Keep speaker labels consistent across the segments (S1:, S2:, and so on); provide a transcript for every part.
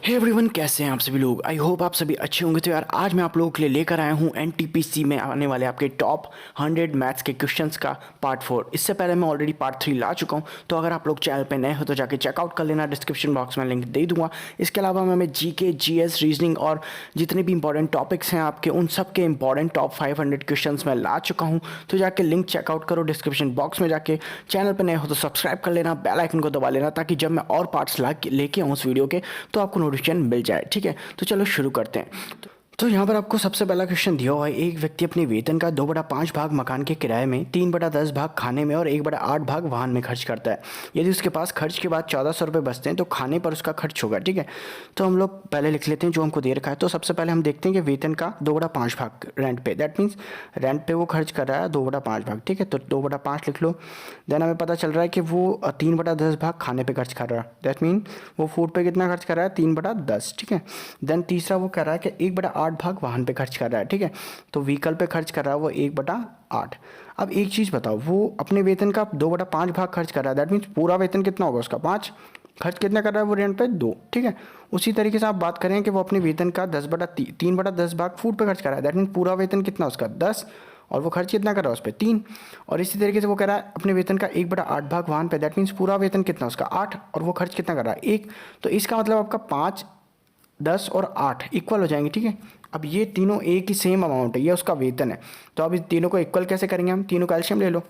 S1: Hey everyone, कैसे हैं आप सभी लोग। आई होप आप सभी अच्छे होंगे। तो यार आज मैं आप लोगों के लिए लेकर आया हूं एनटीपीसी में आने वाले आपके टॉप 100 मैथ्स के क्वेश्चंस का पार्ट 4। इससे पहले मैं ऑलरेडी पार्ट 3 ला चुका हूं, तो अगर आप लोग चैनल पे नए हो तो जाके चेकआउट कर लेना। डिस्क्रिप्शन बॉक्स में लिंक दे दूंगा। इसके अलावा मैं जीके, जीएस, रीजनिंग और जितने भी इंपॉर्टेंट टॉपिक्स हैं आपके, उन सब के इंपॉर्टेंट टॉप 500 क्वेश्चन मैं ला चुका हूँ। तो जाके लिंक चेकआउट करो डिस्क्रिप्शन बॉक्स में जाके। चैनल पर नए हो तो सब्सक्राइब कर लेना, बेल आइकन को दबा लेना, ताकि जब मैं और पार्ट्स लेके आऊँ उस वीडियो के तो आपको नोटिफिकेशन मिल जाए। ठीक है, तो चलो शुरू करते हैं। तो यहाँ पर आपको सबसे पहला क्वेश्चन दिया हुआ है, एक व्यक्ति अपने वेतन का 2/5 भाग मकान के किराए में, 3/10 भाग खाने में और 1/8 भाग वाहन में खर्च करता है। यदि उसके पास खर्च के बाद 1400 रुपये बचते हैं तो खाने पर उसका खर्च होगा। ठीक है, तो हम लोग पहले लिख लेते हैं जो हमको दे रखा है। तो सबसे पहले हम देखते हैं कि वेतन का 2/5 भाग रेंट पे, दैट मीन्स रेंट पे वो खर्च कर रहा है 2/5 भाग। ठीक है, तो 2/5 लिख लो। देन हमें पता चल रहा है कि वो 3/10 भाग खाने पे खर्च कर रहा है, दैट मीन वो फूड पे कितना खर्च कर रहा है, 3/10। ठीक है, देन तीसरा वो कह रहा है कि 1/8 भाग वाहन पे खर्च कर रहा है। ठीक है, तो व्हीकल पे खर्च कर रहा है वो 1/8। अब एक चीज़ बताओ, वो अपने वेतन का 2/5 भाग खर्च कर रहा है, दैट मीन्स पूरा वेतन कितना होगा उसका 5, खर्च कितना कर रहा है वो रेंट पे 2। ठीक है, उसी तरीके से आप बात करें कि वो अपने वेतन का 3/10 भाग फूड पे खर्च कर रहा है, दैट मीन्स पूरा वेतन कितना उसका 10, और वो खर्च कितना कर रहा है उस पर 3। और इसी तरीके से वो कह रहा है अपने वेतन का 1/8 भाग वाहन पे, दैट मीन्स पूरा वेतन कितना उसका 8, और वो खर्च कितना कर रहा है 1। तो इसका मतलब आपका 5, 10 और 8 इक्वल हो जाएंगे। ठीक है, अब ये तीनों एक ही सेम अमाउंट है, ये उसका वेतन है। तो अब इस तीनों को इक्वल कैसे करेंगे, हम तीनों का एलसीएम ले लो।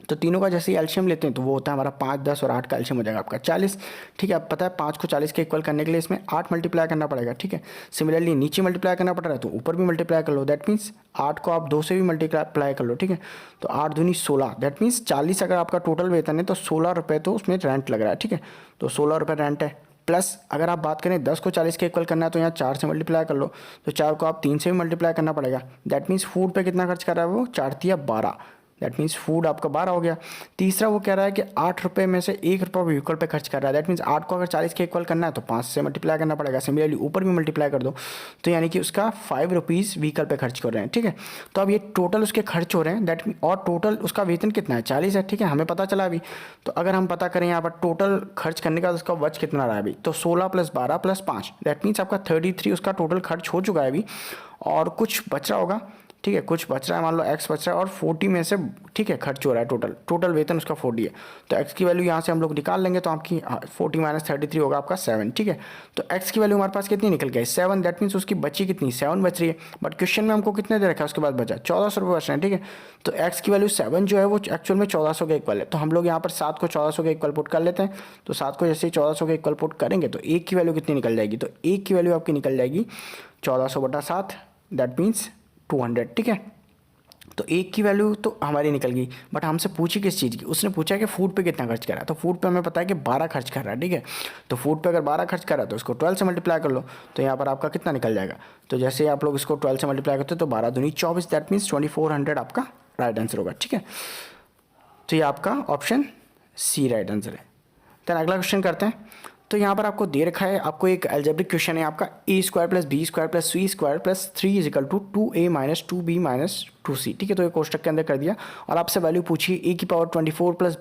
S1: तो तीनों का जैसे ही एलसीएम लेते हैं तो वो होता है हमारा 5, 10 और 8 का एलसीएम हो जाएगा आपका 40। ठीक है, अब पता है 5 को 40 के इक्वल करने के लिए इसमें 8 मल्टीप्लाई करना पड़ेगा। ठीक है, सिमिलरली नीचे मल्टीप्लाई करना पड़ रहा है तो ऊपर भी मल्टीप्लाई कर लो, दैट मीन्स 8 को आप 2 से भी मल्टीप्लाई कर लो। ठीक है, तो 8 दूनी 16, दैट मीन्स 40 अगर आपका टोटल वेतन है तो 16 रुपये तो उसमें रेंट लग रहा है। ठीक है, तो 16 रुपये रेंट है। प्लस अगर आप बात करें 10 को 40 के इक्वल करना है तो यहाँ 4 से मल्टीप्लाई कर लो, तो 4 को आप 3 से भी मल्टीप्लाई करना पड़ेगा, दैट मीन्स फूड पे कितना खर्च कर रहा है वो 4×3=12, दैट मीन्स फूड आपका 12 हो गया। तीसरा वो कह रहा है कि 8 रुपये में से 1 रुपये व्हीकल पे खर्च कर रहा है, दैट मीन्स 8 को अगर 40 के इक्वल करना है तो 5 से मल्टीप्लाई करना पड़ेगा, सिमिलरली ऊपर भी मल्टीप्लाई कर दो, तो यानी कि उसका 5 रुपीज़ व्हीकल पे खर्च कर रहे हैं। ठीक है, तो अब ये टोटल उसके खर्च हो रहे हैं, दैट और टोटल उसका वेतन कितना है 40 है। ठीक है, हमें पता चला अभी। तो अगर हम पता करें यहाँ पर टोटल खर्च करने का उसका बच कितना रहा है अभी, तो 16 + 12 + 5, दैट मीन्स आपका 33 उसका टोटल खर्च हो चुका है अभी, और कुछ बच रहा होगा। ठीक है, कुछ बच रहा है, मान लो एक्स बच रहा है और 40 में से, ठीक है, खर्च हो रहा है, टोटल वेतन उसका 40 है। तो एक्स की वैल्यू यहाँ से हम लोग निकाल लेंगे, तो आपकी 40 - 33 होगा आपका 7। ठीक है, तो एक्स की वैल्यू हमारे पास कितनी निकल गई 7, दैट मीन्स उसकी बची कितनी 7 बच रही है। बट क्वेश्चन में हमको कितने दे रखा है उसके बाद बचा 1400 रुपये बच रहे हैं। ठीक है, तो एक्स की वैल्यू 7 जो है वो एक्चुअल में 1400 के इक्वल है, तो हम लोग यहाँ पर 7 को 1400 के इक्वल पुट कर लेते हैं। तो 7 को जैसे ही 1400 के इक्वल पुट करेंगे तो एक की वैल्यू कितनी निकल जाएगी, तो एक की वैल्यू आपकी निकल जाएगी 1400/7, दैट मीन्स 200। ठीक है, तो एक की वैल्यू तो हमारी निकल गई, बट हमसे पूछी किस चीज़ की, उसने पूछा कि फूड पे कितना खर्च कर रहा है। तो फूड पे हमें पता है कि 12 खर्च कर रहा है। ठीक है, तो फूड पे अगर 12 खर्च कर रहा है तो उसको 12 से मल्टीप्लाई कर लो, तो यहाँ पर आपका कितना निकल जाएगा। तो जैसे ही आप लोग इसको 12 से मल्टीप्लाई करते हो तो 12 दूनी 24, दैट मीन्स 2400 आपका राइट आंसर होगा। ठीक है, तो ये आपका ऑप्शन सी राइट आंसर है। देन अगला क्वेश्चन करते हैं। तो यहाँ पर आपको दे रखा है, आपको एक अलजेब्रिक क्वेश्चन है आपका a² + b² + c² + 3 = 2a - 2b - 2c। ठीक है, तो ये कोष्टक के अंदर कर दिया, और आपसे वैल्यू पूछी a⁴ + b⁴ +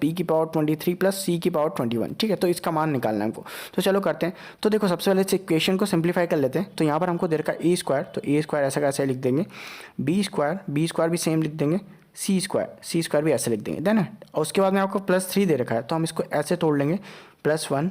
S1: c⁴ ठीक है, तो इसका मान निकालना है हमको। तो चलो करते हैं। तो देखो सबसे पहले इस इक्वेशन को सिंप्लीफाई कर लेते हैं। तो यहाँ पर हमको दे रखा है a², तो a² ऐसा कैसे लिख देंगे, b² भी सेम लिख देंगे, c² भी ऐसे लिख देंगे, देन और उसके बाद में आपको +3 दे रखा है, तो हम इसको ऐसे तोड़ लेंगे +1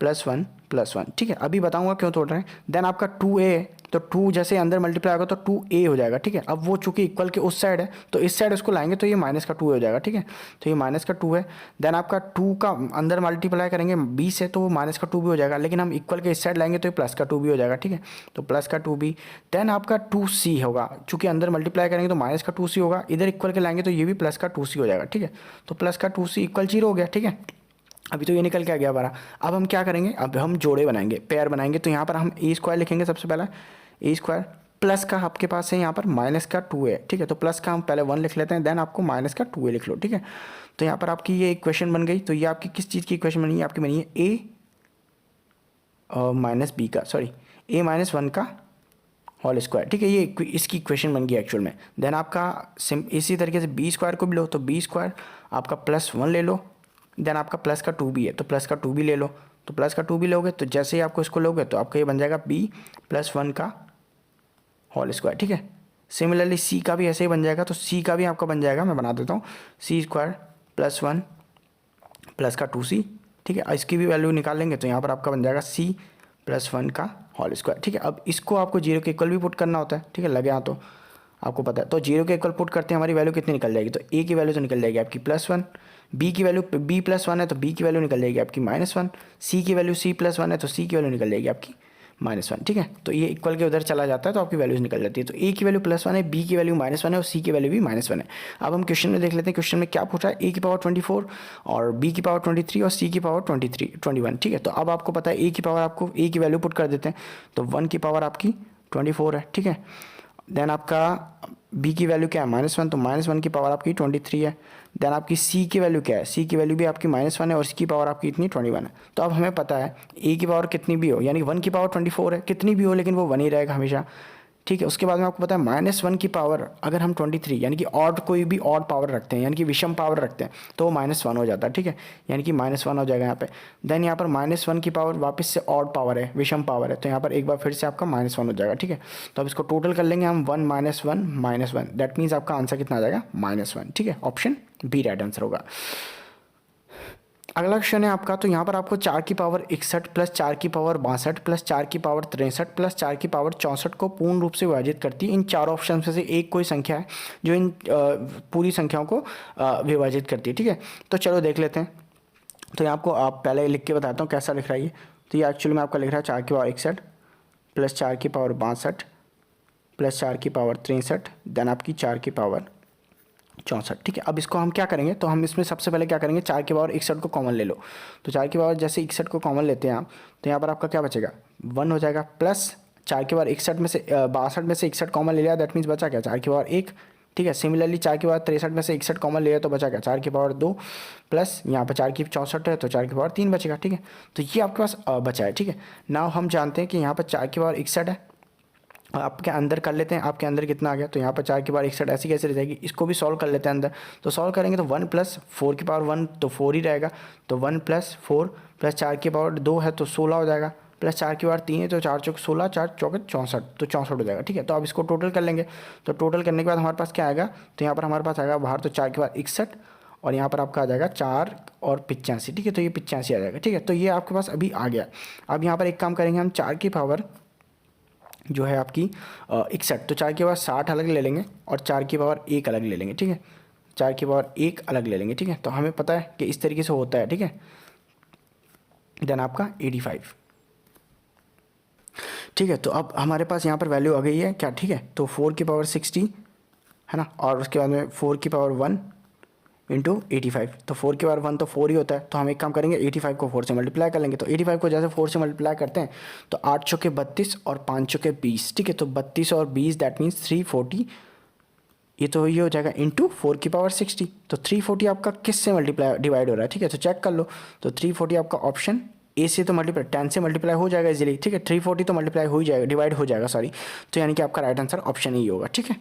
S1: +1 +1। ठीक है, अभी बताऊंगा क्यों तोड़ रहे हैं। देन आपका 2a है, तो 2 जैसे अंदर मल्टीप्लाई होगा तो 2a हो जाएगा। ठीक है, अब वो चूंकि इक्वल के उस साइड है तो इस साइड उसको लाएंगे तो ये -2 हो जाएगा। ठीक है, तो ये -2 है। देन आपका 2 का अंदर मल्टीप्लाई करेंगे b से तो वो -2 भी हो जाएगा, लेकिन हम इक्वल के इस साइड लाएंगे तो ये +2 भी हो जाएगा। ठीक है, तो +2b। देन आपका 2c होगा, चूंकि अंदर मल्टीप्लाई करेंगे तो -2c होगा, इधर इक्वल के लाएंगे तो ये भी +2c हो जाएगा। ठीक है, तो +2c = 0 हो गया। ठीक है, अभी तो ये निकल के आ गया हमारा। अब हम क्या करेंगे, अब हम जोड़े बनाएंगे, पेयर बनाएंगे। तो यहाँ पर हम a² लिखेंगे सबसे पहला, a² प्लस का आपके पास है यहाँ पर -2a। ठीक है, तो प्लस का हम पहले 1 लिख लेते हैं, देन आपको -2a लिख लो। ठीक है, तो यहाँ पर आपकी ये इक्वेशन बन गई। तो ये आपकी किस चीज़ की इक्वेशन बनी है, आपकी बनी है a -1 का होल स्क्वायर। ठीक है, ये इसकी इक्वेशन बन गई एक्चुअल में। देन आपका इसी तरीके से b² को भी लो, तो b² आपका +1 ले लो, देन आपका +2b है तो +2b ले लो, तो प्लस का 2 भी लोगे तो जैसे ही आपको इसको लोगे तो आपका ये बन जाएगा b+1 का होल स्क्वायर, ठीक है। सिमिलरली c का भी ऐसे ही बन जाएगा, तो c का भी आपका बन जाएगा, मैं बना देता हूँ, c² +1 प्लस का 2c, ठीक है। इसकी भी वैल्यू निकाल लेंगे तो यहाँ पर आपका बन जाएगा c+1 का होल स्क्वायर, ठीक है। अब इसको आपको 0 के इक्वल भी पुट करना होता है, ठीक है, लगे यहाँ तो आपको पता है। तो 0 के इक्वल पुट करते हैं, हमारी वैल्यू कितनी निकल जाएगी, तो a की वैल्यू तो निकल जाएगी आपकी +1, b की वैल्यू b+1 है तो b की वैल्यू निकल जाएगी आपकी -1, c की वैल्यू c+1 है तो c की वैल्यू निकल जाएगी आपकी -1, ठीक है। तो ये इक्वल के उधर चला जाता है तो आपकी वैल्यूज निकल जाती है। तो a की वैल्यू +1 है, b की वैल्यू -1 है और c की वैल्यू भी -1 है। अब हम क्वेश्चन में देख लेते हैं, क्वेश्चन में क्या पूछा है, a की पावर 24 और b की पावर 23 और c की पावर 21, ठीक है। तो अब आपको पता है a की पावर, आपको a की वैल्यू पुट कर देते हैं, तो 1 की पावर आपकी 24 है, ठीक है। देन आपका b की वैल्यू क्या है -1, तो -1 की पावर आपकी 23 है। देन आपकी c की वैल्यू क्या है, c की वैल्यू भी आपकी -1 है और इसकी पावर आपकी इतनी 21 है। तो अब हमें पता है a की पावर कितनी भी हो, यानी 1 की पावर 24 है, कितनी भी हो लेकिन वो 1 ही रहेगा हमेशा, ठीक है। उसके बाद में आपको पता है -1 की पावर अगर हम 23 यानी कि ऑड, कोई भी ऑड पावर रखते हैं यानी कि विषम पावर रखते हैं तो वो -1 हो जाता है, ठीक है, यानी कि -1 हो जाएगा यहाँ पे। देन यहाँ पर -1 की पावर वापस से ऑड पावर है, विषम पावर है, तो यहाँ पर एक बार फिर से आपका -1 हो जाएगा, ठीक है। तो अब इसको टोटल कर लेंगे हम, 1 -1 -1, दैट मीन्स आपका आंसर कितना आ जाएगा -1, ठीक है। ऑप्शन बी राइट आंसर होगा। अगला क्वेश्चन है आपका, तो यहाँ पर आपको 4 की पावर 61 प्लस 4 की पावर 62 प्लस 4 की पावर 63 प्लस 4 की पावर 64 को पूर्ण रूप से विभाजित करती है। इन चारों ऑप्शन में से एक कोई संख्या है जो इन पूरी संख्याओं को विभाजित करती है, ठीक है। तो चलो देख लेते हैं। तो यहाँ आपको आप पहले लिख के बताता हूँ कैसा लिख रहा है ये। तो ये एक्चुअली में आपका लिख रहा है 4 की पावर 61 प्लस 4 की पावर 62 प्लस 4 की पावर 63, देन आपकी 4 की पावर 64, ठीक है। अब इसको हम क्या करेंगे, तो हम इसमें सबसे पहले क्या करेंगे, 4 की पावर 61 को कॉमन ले लो। तो 4 की पावर जैसे 61 को कॉमन लेते हैं आप, तो यहाँ पर आपका क्या बचेगा, 1 हो जाएगा, प्लस 4 की पावर 61 में से 62 में से 61 कॉमन ले लिया, दैट मीन्स बचा क्या, 4 की पावर 1, ठीक है। सिमिलरली 4 की पावर 63 में से 61 कॉमन ले लिया तो बचा क्या, 4 की पावर 2, प्लस यहाँ पर 4 की 64 है तो 4 की पावर 3 बचेगा, ठीक है। तो ये आपके पास बचा है, ठीक है। नाउ हम जानते हैं कि यहाँ पर 4 की पावर 61 है, आपके अंदर कर लेते हैं, आपके अंदर कितना आ गया, तो यहाँ पर 4 की पावर 61 ऐसी कैसे रह जाएगी, इसको भी सॉल्व कर लेते हैं अंदर। तो सॉल्व करेंगे तो 1 प्लस 4 की पावर 1 तो 4 ही रहेगा, तो 1 प्लस 4 प्लस 4 की पावर 2 है तो 16 हो जाएगा, प्लस 4 की पावर 3 है तो 4 चौक 16, 4 चौक 64, तो 64 हो जाएगा, ठीक है। तो अब इसको टोटल कर लेंगे, तो टोटल करने के बाद हमारे पास क्या आएगा, तो यहाँ पर हमारे पास आएगा बाहर तो 4 की पावर 61 और यहाँ पर आपका आ जाएगा 4 और 85, ठीक है। तो ये 85 आ जाएगा, ठीक है। तो ये आपके पास अभी आ गया। अब यहाँ पर एक काम करेंगे हम, 4 की पावर जो है आपकी 61, तो 4 की पावर 60 अलग ले लेंगे और 4 की पावर 1 अलग ले लेंगे, ठीक है। 4 की पावर 1 अलग ले लेंगे, ठीक है। तो हमें पता है कि इस तरीके से होता है, ठीक है। देन आपका 85, ठीक है। तो अब हमारे पास यहाँ पर वैल्यू आ गई है क्या, ठीक है। तो 4 की पावर 60 है ना, और उसके बाद में 4 की पावर 1 इंटू 85, तो 4 की पावर 1 तो 4 ही होता है, तो हम एक काम करेंगे 85 को 4 से मल्टीप्लाई कर लेंगे। तो 85 को जैसे 4 से मल्टीप्लाई करते हैं तो 8 चौके 32 और 5 चौके 20, ठीक है। तो 32 और 20 दैट मीन्स 340, ये तो ये हो जाएगा इंटू 4 की पावर 60। तो 340 आपका किस से मल्टीप्लाई डिवाइड हो रहा है, ठीक है। तो चेक कर लो, तो 340 आपका ऑप्शन ए से तो मल्टीप्लाई 10 से मल्टीप्लाई हो जाएगा इजीली, ठीक है। 340 तो मल्टीप्लाई हो ही जाएगा, डिवाइड हो जाएगा, सॉरी। तो यानी कि आपका राइट आंसर ऑप्शन ही होगा, ठीक है।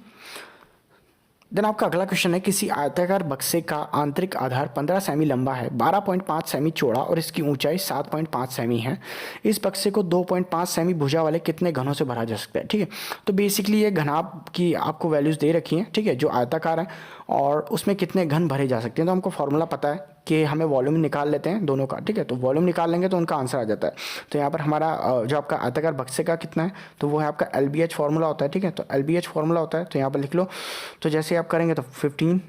S1: देन आपका अगला क्वेश्चन है, किसी आयताकार बक्से का आंतरिक आधार 15 सेमी लंबा है, 12.5 सेमी चौड़ा और इसकी ऊंचाई 7.5 सेमी है। इस बक्से को 2.5 सेमी भुजा वाले कितने घनों से भरा जा सकता है, ठीक है। तो बेसिकली ये घनाभ की आपको वैल्यूज़ दे रखी हैं, ठीक है, जो आयताकार है और उसमें कितने घन भरे जा सकते हैं। तो हमको फॉर्मूला पता है कि हमें वॉल्यूम निकाल लेते हैं दोनों का, ठीक है। तो वॉल्यूम निकाल लेंगे तो उनका आंसर आ जाता है। तो यहाँ पर हमारा जो आपका आयताकार बक्से का कितना है, तो वो है आपका LBH फार्मूला होता है, ठीक है। तो LBH फार्मूला होता है, तो यहाँ पर लिख लो। तो जैसे आप करेंगे तो 15,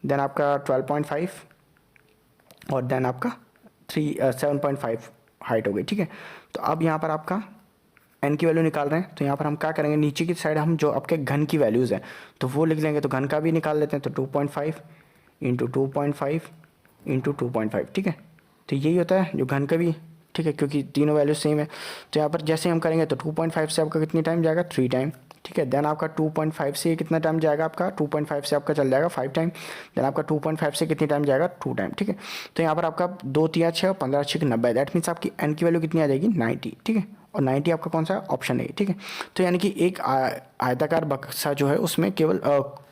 S1: देन आपका 12.5 और देन आपका 7.5 हाइट हो गई, ठीक है। तो अब यहाँ पर आपका n की वैल्यू निकाल रहे हैं, तो यहाँ पर हम क्या करेंगे, नीचे की साइड हम जो आपके घन की वैल्यूज़ हैं तो वो लिख लेंगे। तो घन का भी निकाल लेते हैं, तो 2.5 इंटू 2.5 इंटू 2.5, ठीक है। तो यही होता है जो घन का भी, ठीक है, क्योंकि तीनों वैल्यू सेम है। तो यहाँ पर जैसे हम करेंगे तो 2.5 से आपका कितनी टाइम जाएगा, 3 टाइम, ठीक है। देन आपका 2.5 से कितना टाइम जाएगा, आपका 2.5 से आपका चल जाएगा 5 टाइम। देन आपका 2.5 से कितनी टाइम जाएगा, 2 टाइम, ठीक है। तो यहाँ पर आपका 2 3 6 और 15 6 90, दैट मीन्स आपकी n की वैल्यू कितनी आ जाएगी, 90, ठीक है। और 90 आपका कौन सा ऑप्शन है, ठीक है। तो यानी कि एक आयताकार बक्सा जो है उसमें केवल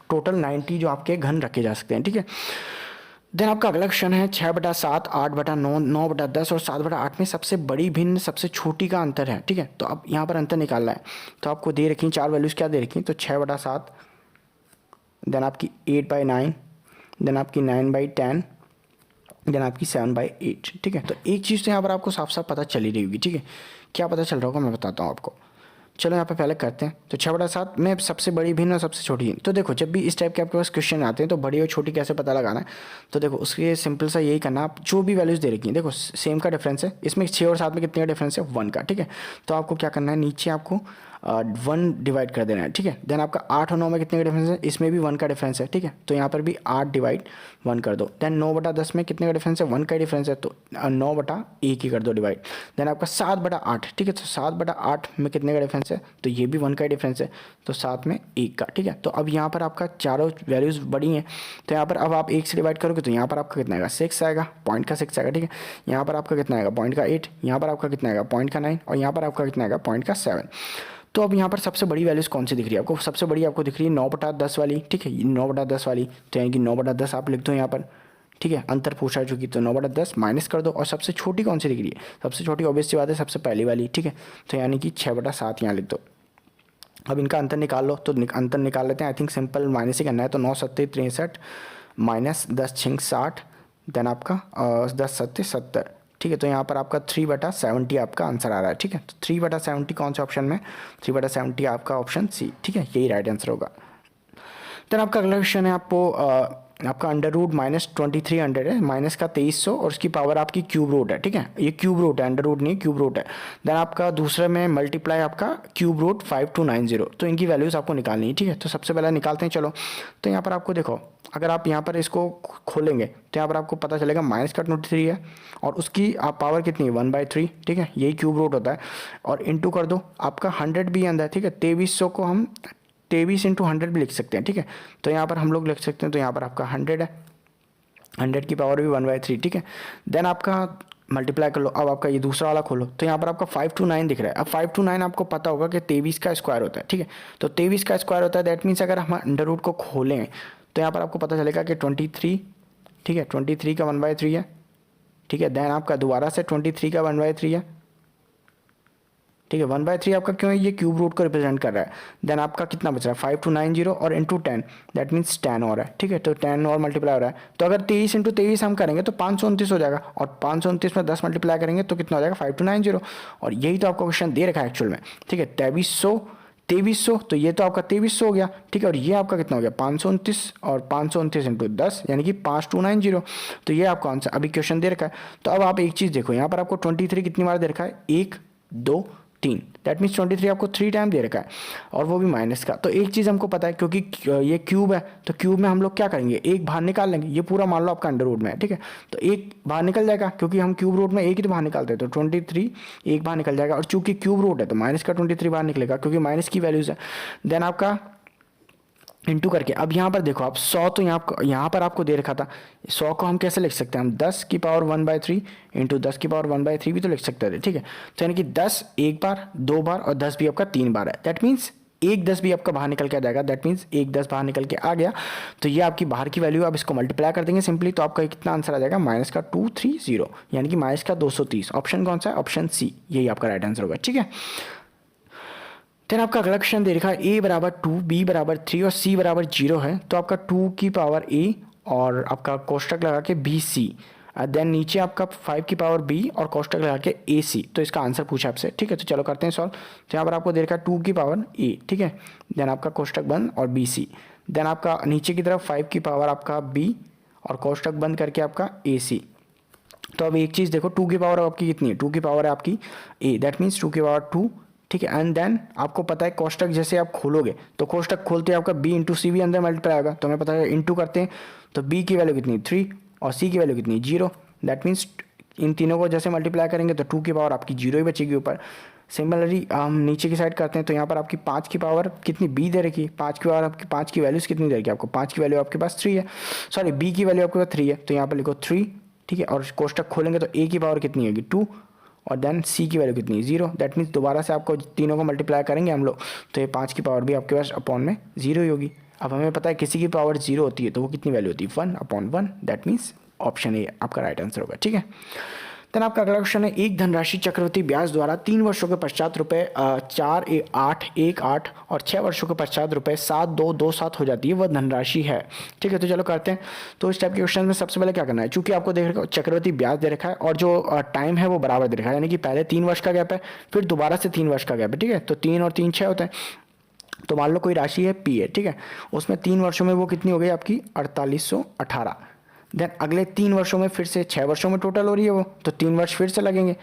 S1: टोटल 90 जो आपके घन रखे जा सकते हैं, ठीक है। देन आपका अगला क्वेश्चन है 6/7, 8/9, 9/10 और 7/8 में सबसे बड़ी भिन्न सबसे छोटी का अंतर है। ठीक है, तो अब यहाँ पर अंतर निकालना है। तो आपको दे रखी चार वैल्यूज़, क्या दे रखी, तो 6/7, देन आपकी 8/9, देन आपकी 9/10, देन आपकी 7/8। ठीक है, तो एक चीज़ तो यहाँ पर आपको साफ साफ पता चल ही रही होगी। ठीक है, क्या पता चल रहा होगा मैं बताता हूँ आपको। चलो यहाँ पे पहले करते हैं। तो 6/7 में सबसे बड़ी भिन्न और सबसे छोटी भिन्न। तो देखो, जब भी इस टाइप के आपके पास क्वेश्चन आते हैं तो बड़ी और छोटी कैसे पता लगाना है, तो देखो उसके सिंपल सा यही करना, आप जो भी वैल्यूज़ दे रखी हैं, देखो सेम का डिफरेंस है इसमें, 6 और 7 में कितने का डिफरेंस है, 1 का। ठीक है, तो आपको क्या करना है, नीचे आपको 1 डिवाइड कर देना है। ठीक है, देन आपका 8 और 9 में कितने का डिफरेंस है, इसमें भी 1 का डिफरेंस है। ठीक है, तो यहाँ पर भी 8 डिवाइड 1 कर दो। देन 9/10 में कितने का डिफरेंस है, 1 का डिफरेंस है, तो 9/1 ही कर दो डिवाइड। देन आपका 7/8। ठीक है, तो 7/8 में कितने का डिफरेंस है, तो ये भी 1 का डिफरेंस है, तो 7 में 1 का। ठीक है, तो अब यहाँ पर आपका चारों वैल्यूज़ बड़ी हैं, तो यहाँ पर अब आप 1 से डिवाइड करोगे तो यहाँ पर आपका कितना आएगा, 6 आएगा, पॉइंट का 6 आएगा। ठीक है, यहाँ पर आपका कितना आएगा, पॉइंट का 8, यहाँ पर आपका कितना आएगा, पॉइंट का 9, और यहाँ पर आपका कितना आएगा, पॉइंट का 7। तो अब यहाँ पर सबसे बड़ी वैल्यूज़ कौन सी दिख रही है आपको, सबसे बड़ी आपको दिख रही है 9/10 वाली। ठीक है, 9/10 वाली, तो यानी कि 9/10 आप लिख दो यहाँ पर। ठीक है, अंतर पूछा चुकी, तो 9/10 माइनस कर दो। और सबसे छोटी कौन सी दिख रही है, सबसे छोटी ऑब्वियस सी बात है सबसे पहली वाली। ठीक है, तो यानी कि 6/7 यहाँ लिख दो। अब इनका अंतर निकाल लो, तो अंतर निकाल लेते हैं। आई थिंक सिंपल माइनस ही करना है। तो 9×7 = 63 माइनस 10×6 = 60, देन आपका 10×7 = 70। ठीक है, तो यहाँ पर आपका 3/70 आपका आंसर आ रहा है। ठीक है, तो 3/70 कौन से ऑप्शन में, 3/70 आपका ऑप्शन सी। ठीक है, यही राइट आंसर होगा। देन आपका अगला क्वेश्चन है, आपका √-2300 है, माइनस का 2300 और उसकी पावर आपकी क्यूब रूट है। ठीक है, ये क्यूब रूट है, अंडर रूट नहीं, क्यूब रूट है। देन आपका दूसरे में मल्टीप्लाई आपका क्यूब रूट 5290, तो इनकी वैल्यूज़ आपको निकालनी है। ठीक है, तो सबसे पहले निकालते हैं। चलो, तो यहाँ पर आपको देखो, अगर आप यहाँ पर इसको खोलेंगे तो यहाँ पर आपको पता चलेगा माइनस का 23 है और उसकी आप पावर कितनी है, 1/3। ठीक है, यही क्यूब रूट होता है, और इंटू कर दो, आपका 100 भी अंदर है। ठीक है, 2300 को हम 23 × 100 भी लिख सकते हैं। ठीक है, तो यहाँ पर हम लोग लिख सकते हैं, तो यहाँ पर आपका 100 है, 100 की पावर भी 1/3। ठीक है, देन आपका मल्टीप्लाई कर लो। अब आपका ये दूसरा वाला खोलो, तो यहाँ पर आपका 529 दिख रहा है। अब 529 आपको पता होगा कि 23 का स्क्वायर होता है। ठीक है, तो 23 का स्क्वायर होता है, दैट मीन्स अगर हम अंडर रूट को खोलें तो यहाँ पर आपको पता चलेगा कि 23। ठीक है, 23 का 1/3 है। ठीक है, देन आपका दोबारा से 23 का 1/3 है। ठीक है, 1/3 आपका क्यों है, ये क्यूब रूट को रिप्रेजेंट कर रहा है। देन आपका कितना बच रहा है, 5290 और इंटू 10, दैट मीन्स 10 और है। ठीक है, तो 10 और मल्टीप्लाई हो रहा है, तो अगर 23 × 23 हम करेंगे तो 529 हो जाएगा, और 529 में 10 मल्टीप्लाई करेंगे तो कितना हो जाएगा, 5290। और यही तो आपका क्वेश्चन दे रखा है एक्चुअल में। ठीक है, 2300, तो ये तो आपका 2300 हो गया। ठीक है, और ये आपका कितना हो गया, 529, और 529 × 10 यानी कि 5290। तो ये आपका आंसर अभी क्वेश्चन दे रखा है। तो अब आप एक चीज़ देखो, यहाँ पर आपको 23 कितनी बार दे रखा है, 1 2 3, दैट मीन्स 23 आपको 3 टाइम दे रखा है, और वो भी माइनस का। तो एक चीज़ हमको पता है, क्योंकि ये क्यूब है, तो क्यूब में हम लोग क्या करेंगे, एक बाहर निकाल लेंगे। ये पूरा मान लो आपका अंडर रूट में है। ठीक है, तो एक बाहर निकल जाएगा, क्योंकि हम क्यूब रूट में एक ही तो बाहर निकालते हैं, तो 23 एक बाहर निकल जाएगा। और चूंकि क्यूब रूट है तो माइनस का 23 बाहर निकलेगा, क्योंकि माइनस की वैल्यूज़ है। देन आपका इंटू करके, अब यहाँ पर देखो आप 100, तो यहाँ पर आपको दे रखा था 100 को हम कैसे लिख सकते हैं, हम 10 की पावर 1/3 इंटू 10 की पावर 1/3 भी तो लिख सकते थे। ठीक है, तो यानी कि 10 एक बार, 2 बार, और 10 भी आपका 3 बार है। दैट मीन्स एक 10 भी आपका बाहर निकल के आ जाएगा, दैट मीन्स एक 10 बाहर निकल के आ गया। तो ये आपकी बाहर की वैल्यू, आप इसको मल्टीप्लाई कर देंगे सिंपली, तो आपका कितना आंसर आ जाएगा, माइनस का 230, यानी कि माइनस का 230। ऑप्शन कौन सा है, ऑप्शन सी, यही आपका राइट आंसर होगा। ठीक है, देन आपका अगला क्वेश्चन दे रखा है a = 2, b = 3 और c = 0 है। तो आपका 2 की पावर a और आपका कोष्टक लगा के bc, देन नीचे आपका 5 की पावर b और कोष्टक लगा के ac। तो इसका आंसर पूछा आपसे। ठीक है, तो चलो करते हैं सॉल्व। तो यहाँ पर आपको दे रखा है 2 की पावर a, ठीक है, देन आपका कोष्टक बंद और bc, देन आपका नीचे की तरफ 5 की पावर आपका b और कोष्टक बंद करके आपका ac। तो अब एक चीज़ देखो, 2 की पावर आपकी कितनी है, 2 की पावर है आपकी a, दैट मीन्स 2 की पावर 2। ठीक है, एंड देन आपको पता है कोष्टक जैसे आप खोलोगे तो कोष्टक खोलते आपका b × c भी अंदर मल्टीप्लाई होगा, तो हमें पता है इंटू करते हैं, तो b की वैल्यू कितनी 3 और c की वैल्यू कितनी 0। दैट मीन्स इन तीनों को जैसे मल्टीप्लाई करेंगे तो 2 की पावर आपकी 0 ही बचेगी ऊपर। सिमिलरली हम नीचे की साइड करते हैं, तो यहाँ पर आपकी 5 की पावर कितनी b दे रखी है, 5 की पावर आपकी 5 की वैल्यूज़ कितनी दे रखी है आपको, 5 की वैल्यू आपके पास 3 है, सॉरी b की वैल्यू आपके पास 3 है, तो यहाँ पर लिखो 3। ठीक है, और कोष्टक खोलेंगे तो a की पावर कितनी होगी 2 और देन c की वैल्यू कितनी 0। दैट मीन्स दोबारा से आपको तीनों को मल्टीप्लाई करेंगे हम लोग, तो ये 5 की पावर भी आपके पास अपॉन में 0 ही होगी। अब हमें पता है किसी की पावर 0 होती है तो वो कितनी वैल्यू होती है 1/1, दैट मीन्स ऑप्शन ए आपका राइट आंसर होगा, ठीक है। देन आपका अगला क्वेश्चन है, एक धनराशि चक्रवृद्धि ब्याज द्वारा 3 वर्षों के पश्चात रुपये 4,8,1,8 और 6 वर्षों के पश्चात रुपये 7,2,2,7 हो जाती है, वह धनराशि है, ठीक है। तो चलो करते हैं। तो इस टाइप के क्वेश्चन में सबसे पहले क्या करना है, चूंकि आपको देख रखा चक्रवृद्धि ब्याज दे रखा है और जो टाइम है वो बराबर दे रखा है, यानी कि पहले 3 वर्ष का गैप है, फिर दोबारा से 3 वर्ष का गैप है, ठीक है। तो 3 और 3 6 होते हैं। तो मान लो कोई राशि है पी है, ठीक है, उसमें 3 वर्षों में वो कितनी हो गई आपकी 4818। देन अगले 3 वर्षों में फिर से 6 वर्षों में टोटल हो रही है वो, तो 3 वर्ष फिर से लगेंगे,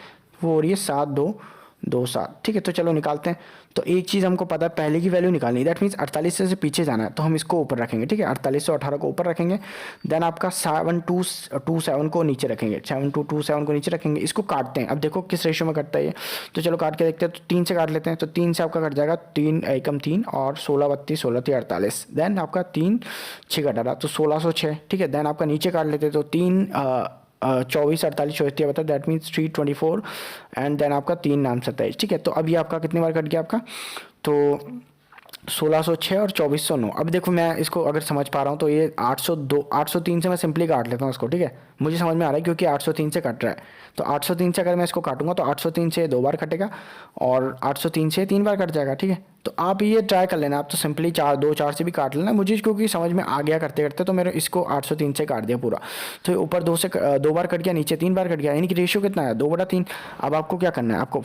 S1: वो हो रही है 7,2,2,7, ठीक है। तो चलो निकालते हैं। तो एक चीज़ हमको पता है, पहले की वैल्यू निकालनी है, दैट मीन्स 48 से पीछे जाना है, तो हम इसको ऊपर रखेंगे, ठीक है, 4818 को ऊपर रखेंगे। देन आपका 7227 को नीचे रखेंगे, 7227 को नीचे रखेंगे। इसको काटते हैं, अब देखो किस रेशियो में कटता है ये, तो चलो काट के देखते हैं। तो 3 से काट लेते हैं, तो 3 से आपका कट जाएगा 3 एकम 3 और 16 32 16 3 48। देन आपका 3 6 कटा रहा, तो 1606, ठीक है। देन आपका नीचे काट लेते हैं, तो 3 24 48 चौहत्तर बता, दैट मीन्स 324 एंड देन आपका 3 नाम 27, ठीक है। तो अभी आपका कितनी बार कट गया आपका, तो 1606 और 2409। अब देखो मैं इसको अगर समझ पा रहा हूँ तो ये 802 803 से मैं सिंपली काट लेता हूँ इसको, ठीक है, मुझे समझ में आ रहा है क्योंकि 803 से कट रहा है। तो 803 से अगर मैं इसको काटूंगा तो 803 से 2 बार कटेगा और 803 से 3 बार कट जाएगा, ठीक है। तो आप ये ट्राई कर लेना, आप तो सिंपली 4 से भी काट लेना, मुझे क्योंकि समझ में आ गया करते करते, तो मेरे इसको 803 से काट दिया पूरा। तो ऊपर 2 बार कट गया, नीचे 3 बार कट गया, यानी कि रेशियो कितना है 2/3। अब आपको क्या करना है, आपको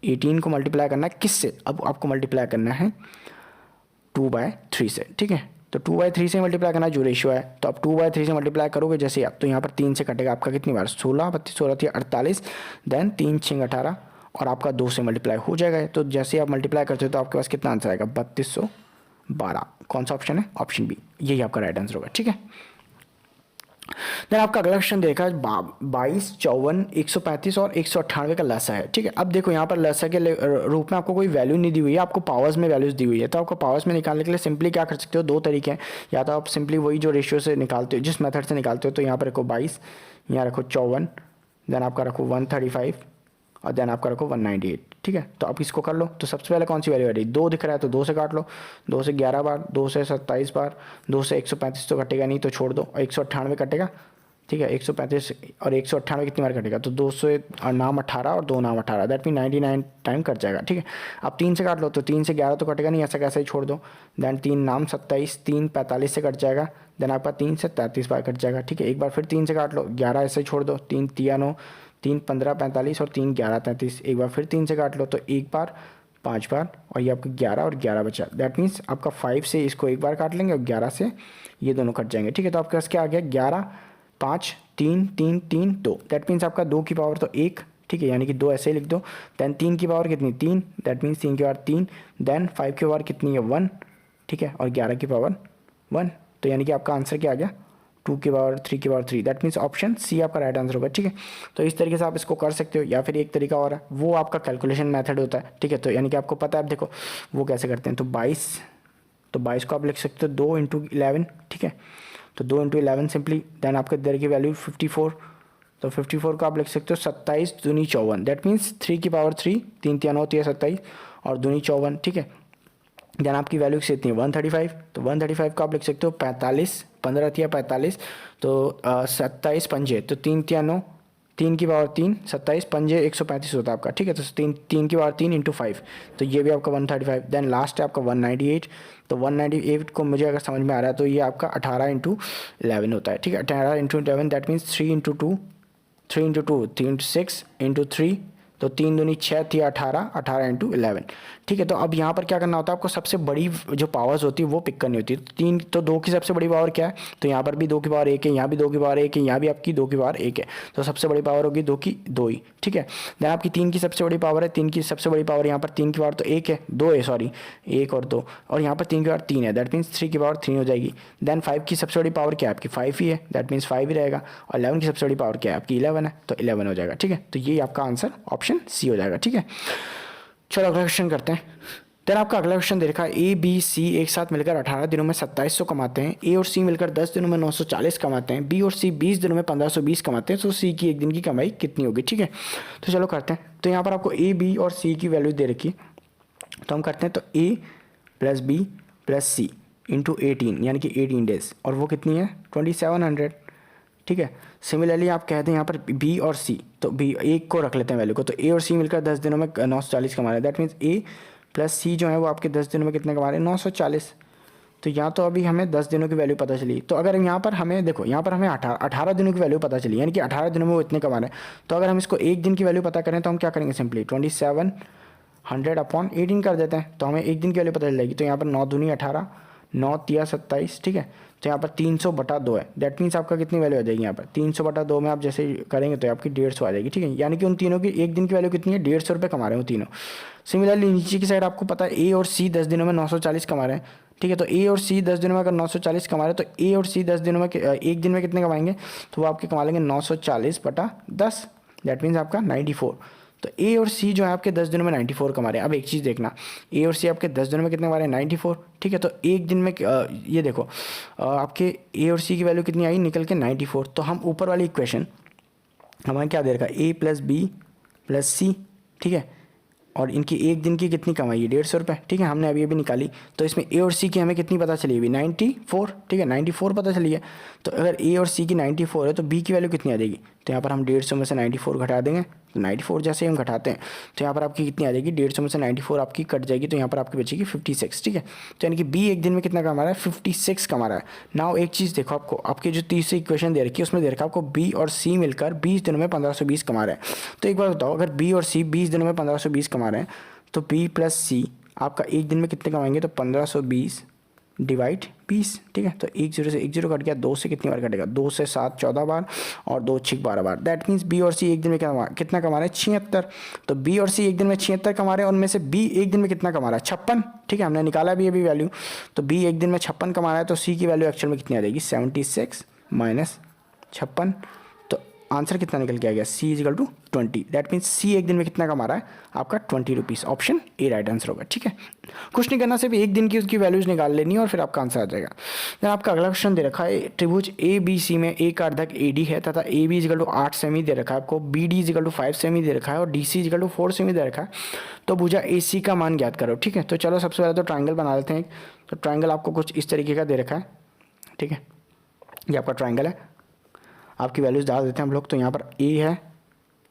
S1: 18 को मल्टीप्लाई करना है किससे, अब आपको मल्टीप्लाई करना है 2/3 से, ठीक है। तो 2/3 से मल्टीप्लाई करना जो रेशियो है, तो आप 2/3 से मल्टीप्लाई करोगे जैसे आप, तो यहाँ पर 3 से कटेगा आपका कितनी बार 16 32 16 3 48, देन 3 6 18 और आपका 2 से मल्टीप्लाई हो जाएगा। तो जैसे आप मल्टीप्लाई करते हो तो आपके पास कितना आंसर आएगा 3212। कौन सा ऑप्शन है, ऑप्शन बी, यही आपका राइट आंसर होगा, ठीक है। देन आपका अगला क्वेश्चन देखा 22 54 135 और 198 का लसा है, ठीक है। अब देखो यहाँ पर लसा के रूप में आपको कोई वैल्यू नहीं दी हुई है, आपको पावर्स में वैल्यूज दी हुई है। तो आपको पावर्स में निकालने के लिए सिंपली क्या कर सकते हो, 2 तरीके हैं, या तो आप सिंपली वही जो रेशियो से निकालते हो, जिस मेथड से निकालते हो, तो यहाँ पर रखो 22, यहाँ रखो 54, देन आपका रखो 135 और देन आपका रखो 198, ठीक है। तो आप इसको कर लो। तो सबसे पहले कौन सी वैल्यू आ रही है, 2 दिख रहा है तो 2 से काट लो, 2 से 11 बार, 2 से 27 बार, 2 से 135 तो कटेगा नहीं तो छोड़ दो, और 198 कटेगा, ठीक है। 135 और 198 कितनी बार कटेगा, तो 2 से नाम 18 और 2 नाम 18, दैट मीन 99 टाइम कट जाएगा, ठीक है। अब 3 से काट लो, तो 3 से 11 तो कटेगा नहीं, ऐसा कैसे ही छोड़ दो। देन 3 नाम 27, 3 45 से कट जाएगा, देन आपका 3 से 33 बार कट जाएगा, ठीक है। एक बार फिर 3 से काट लो, 11 ऐसे ही छोड़ दो, 3 3 9, 3 15 45 और 3 11 33। एक बार फिर 3 से काट लो, तो एक बार 5 बार और ये आपका 11 और 11 बचा, दैट मीन्स आपका 5 से इसको एक बार काट लेंगे और 11 से ये दोनों कट जाएंगे, ठीक है। तो आपके पास क्या आ गया 11 5 3 3 3 2, दैट मीन्स आपका 2 की पावर तो 1, ठीक है, यानी कि 2 ऐसे ही लिख दो। देन 3 की पावर कितनी 3, दैट मीन्स 3 की पावर 3, देन 5 की पावर कितनी है 1, ठीक है, और 11 की पावर 1। तो यानी कि आपका आंसर क्या आ गया 2 की पावर 3 की power 3, that means option C आपका राइट आंसर होगा, ठीक है। तो इस तरीके से आप इसको कर सकते हो, या फिर एक तरीका और है, वो आपका कैलकुलेशन मेथड होता है, ठीक है। तो यानी कि आपको पता है, आप देखो वो कैसे करते हैं। तो 22 को आप लिख सकते हो 2 × 11, ठीक है। तो 2 × 11 सिंपली, देन आपके इधर की वैल्यू 54, तो 54 को आप लिख सकते हो 27 दूनी 54, दैट मीन्स 3 की पावर 3, 3 3 होती है 27 और दूनी 54, ठीक है। देन आपकी वैल्यू कितनी है 135, तो 135 को आप लिख सकते हो 45, 15 थी 45, तो 27 पंजे, तो 3 3 9, 3 की पावर 3, 27 पंजे 135 होता है आपका, ठीक है। तो 3 की पावर 3 × 5, तो ये भी आपका 135। देन लास्ट है आपका 198, तो 198 को मुझे अगर समझ में आ रहा है तो ये आपका 18 × 11 होता है, ठीक है। 18 × 11 दैट मीन्स 3 × 2, 3 × 2 3 × 6 × 3, तो 3 दूनी 6 थी 18, 18 × 11, ठीक है। तो अब यहाँ पर क्या करना होता है, आपको सबसे बड़ी जो पावर्स होती है वो पिक करनी होती है। 3 तो 2 की सबसे बड़ी पावर क्या है, तो यहाँ पर भी 2 की पावर 1 है, यहाँ भी 2 की पावर 1 है, यहाँ भी आपकी 2 की पावर 1 है, तो सबसे बड़ी पावर होगी 2 की 2 ही, ठीक है। देन आपकी 3 की सबसे बड़ी पावर है, 3 की सबसे बड़ी पावर यहाँ पर 3 की पावर तो 1 है, 2 है सॉरी, 1 और 2, और यहाँ पर 3 की पावर 3 है, दैट मीन्स 3 की पावर 3 हो जाएगी। देन 5 की सबसे बड़ी पावर क्या है आपकी 5 ही है, दैट मीन्स 5 ही रहेगा, और 11 की सबसे बड़ी पावर क्या है आपकी 11 है, तो 11 हो जाएगा, ठीक है। तो ये आपका आंसर ऑप्शन सी हो जाएगा, ठीक है। चलो अगला क्वेश्चन करते हैं। देन आपका अगला क्वेश्चन दे रखा है ए बी सी एक साथ मिलकर 18 दिनों में 2700 कमाते हैं, ए और सी मिलकर 10 दिनों में 940 कमाते हैं, बी और सी 20 दिनों में 1520 कमाते हैं, तो सी की एक दिन की कमाई कितनी होगी, ठीक है। तो चलो करते हैं। तो यहाँ पर आपको ए बी और सी की वैल्यू दे रखी है, तो हम करते हैं। तो ए प्लस बी प्लस सी, इंटू 18 यानी कि 18 डेज, और वो कितनी है 2700, ठीक है। सिमिलरली आप कहते हैं यहाँ पर बी और सी, तो बी एक को रख लेते हैं वैल्यू को, तो ए और सी मिलकर 10 दिनों में 940 कमा रहे हैं। दैट मीन्स ए प्लस सी जो है वो आपके 10 दिनों में कितने कमा रहे हैं 940। तो यहाँ तो अभी हमें 10 दिनों की वैल्यू पता चली। तो अगर यहाँ पर हमें देखो, यहाँ पर हमें 18 दिनों की वैल्यू पता चली, यानी कि 18 दिनों में वो इतने कमा रहे हैं। तो अगर हम इसको एक दिन की वैल्यू पता करें तो हम क्या करेंगे, सिंपली 2700 अपॉन 18 कर देते हैं, तो हमें एक दिन की वैल्यू पता चल जाएगी। तो यहाँ पर 9 दूनी 18, 9 तिया 27, ठीक है। तो यहाँ पर 300/2 है। दैट मीन्स आपका कितनी वैल्यू आ जाएगी यहाँ पर 300/2 में आप जैसे करेंगे तो आपकी 150 आ जाएगी, ठीक है। यानी कि उन तीनों की एक दिन की वैल्यू कितनी है 150 रुपये कमा रहे हैं वो तीनों। सिमिलरली नीचे की साइड आपको पता है ए और सी 10 दिनों में 940 कमा रहे हैं, ठीक है। तो ए और सी 10 दिनों में अगर 940 कमा रहे हैं तो ए और सी 10 दिनों में एक दिन में कितने कमाएंगे, तो वो आपके कमा लेंगे 940/10। दैट मीन्स आपका 94। तो ए और सी जो है आपके 10 दिनों में 94 कमा रहे हैं। अब एक चीज़ देखना, ए और सी आपके 10 दिनों में कितने कमा रहे हैं 94, ठीक है। तो एक दिन में ये देखो आपके ए और सी की वैल्यू कितनी आई निकल के 94। तो हम ऊपर वाली इक्वेशन हमें क्या दे रखा है ए प्लस बी प्लस सी, ठीक है, और इनकी एक दिन की कितनी कमाई है 150 रुपये, ठीक है, हमने अभी निकाली। तो इसमें ए और सी की हमें कितनी पता चली अभी 94, ठीक है, 94 पता चली है। तो अगर ए और सी की 94 है तो बी की वैल्यू कितनी आ जाएगी, तो यहाँ पर हम 150 में से 94 घटा देंगे। तो 94 जैसे हम घटाते हैं तो यहाँ पर आपकी कितनी आ जाएगी 150 में से 94 आपकी कट जाएगी, तो यहाँ पर आपकी बचेगी 56, ठीक है। तो यानी कि बी एक दिन में कितना कमा रहा है 56 कमा रहा है। नाउ एक चीज़ देखो, आपको आपकी जो तीसरी इक्वेशन दे रखी है उसमें दे रखा है आपको बी और सी मिलकर 20 दिनों में 1520 कमा रहे हैं। तो एक बार बताओ, अगर बी और सी 20 दिनों में 1520 कमा रहे हैं तो बी प्लस सी आपका एक दिन में कितने कमाएंगे, तो 1520 डिवाइड 20, ठीक है। तो 10 से 10 कट गया, 2 से कितनी बार कटेगा, 2 से 7 14 बार और 2 6 12 बार। दैट मीन्स बी और सी एक दिन में कितना कमा रहे हैं 76। तो बी और सी एक दिन में 76 कमा रहे हैं, उनमें से बी एक दिन में कितना कमा रहा है 56, ठीक है, हमने निकाला भी अभी वैल्यू। तो बी एक दिन में 56 कमा रहा है, तो सी की वैल्यू एक्चुअल में कितनी आ जाएगी 76 माइनस 56। तो आंसर कितना निकल के आ गया सी इजिकल टू 20। दैट मीन्स सी एक दिन में कितना कमा रहा है आपका 20 rupees. Option A right answer होगा, ठीक है। कुछ नहीं करना, सिर्फ एक दिन की उसकी वैल्यूज निकाल लेनी है और फिर आपका आंसर आ जाएगा। देन आपका अगला क्वेश्चन दे रखा है त्रिभुज ए बी सी में ए का अर्धक ए डी है तथा ए बी इजिकल टू 8 सेमी दे रखा है आपको, बी डी इजिकल टू 5 सेमी दे रखा है और डी सी इजिकल टू 4 सेमी दे रखा है। तो भुजा ए सी का मान ज्ञात करो, ठीक है। तो चलो सबसे पहले तो ट्राइंगल बना लेते हैं। तो ट्राइंगल आपको कुछ इस तरीके का दे रखा है, ठीक है, ये आपका ट्राइंगल है। आपकी वैल्यूज़ डाल देते हैं हम लोग। तो यहाँ पर ए है,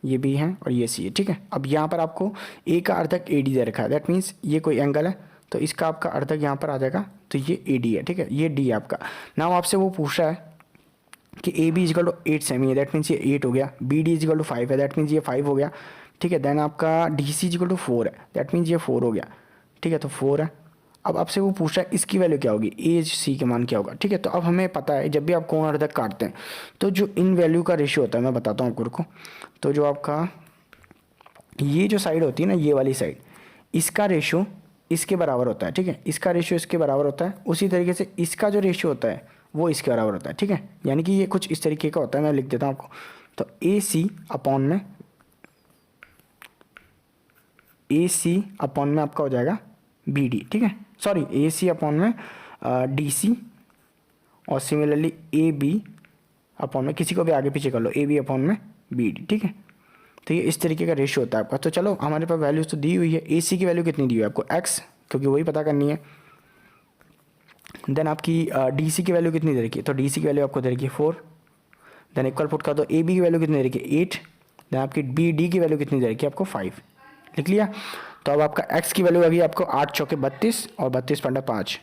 S1: ये बी है और ये सी है, ठीक है। अब यहाँ पर आपको ए का अर्धक ए डी दे रखा है। दैट मीन्स ये कोई एंगल है तो इसका आपका अर्धक यहाँ पर आ जाएगा, तो ये ए डी है, ठीक है, ये डी है आपका। नाउ आपसे वो पूछ रहा है कि ए बी इजिकल टू 8 सेमी है, दैट मीन्स ये 8 हो गया। बी डी इजिकल टू 5 है, दैट मीन्स ये 5 हो गया, ठीक है। देन आपका डी सी इजिकल टू 4 है, दैट मीन्स ये 4 हो गया, ठीक है, तो 4 है। अब आपसे वो पूछ रहा है इसकी वैल्यू क्या होगी, ए सी का मान क्या होगा, ठीक है। तो अब हमें पता है जब भी आप कोण अर्धक काटते हैं तो जो इन वैल्यू का रेशियो होता है, मैं बताता हूँ आपको, रुको। तो जो आपका ये जो साइड होती है ना, ये वाली साइड, इसका रेशियो इसके बराबर होता है, ठीक है, इसका रेशियो इसके बराबर होता है। उसी तरीके से इसका जो रेशियो होता है वो इसके बराबर होता है, ठीक है। यानी कि ये कुछ इस तरीके का होता है, मैं लिख देता हूँ आपको। तो ए सी अपॉन में आपका हो जाएगा बी डी, ठीक है, सॉरी ए सी अपॉन में डी सी, और सिमिलरली ए बी अपॉन में, किसी को भी आगे पीछे कर लो, ए बी अपॉन में बी डी, ठीक है। तो ये इस तरीके का रेशियो होता है आपका। तो चलो हमारे पास वैल्यूज तो दी हुई है। ए सी की वैल्यू कितनी दी हुई है आपको एक्स, क्योंकि वही पता करनी है। देन आपकी डी सी की वैल्यू कितनी दे रखी है, तो डी सी की वैल्यू आपको दे रखी है 4। देन इक्वल पुट कर दो, ए बी की वैल्यू कितनी दे रखी है 8। देन आपकी बी डी की वैल्यू कितनी दे रखी है आपको 5, लिख लिया। तो अब आपका एक्स की वैल्यू अभी आपको 8 चौके 32 और 32/5,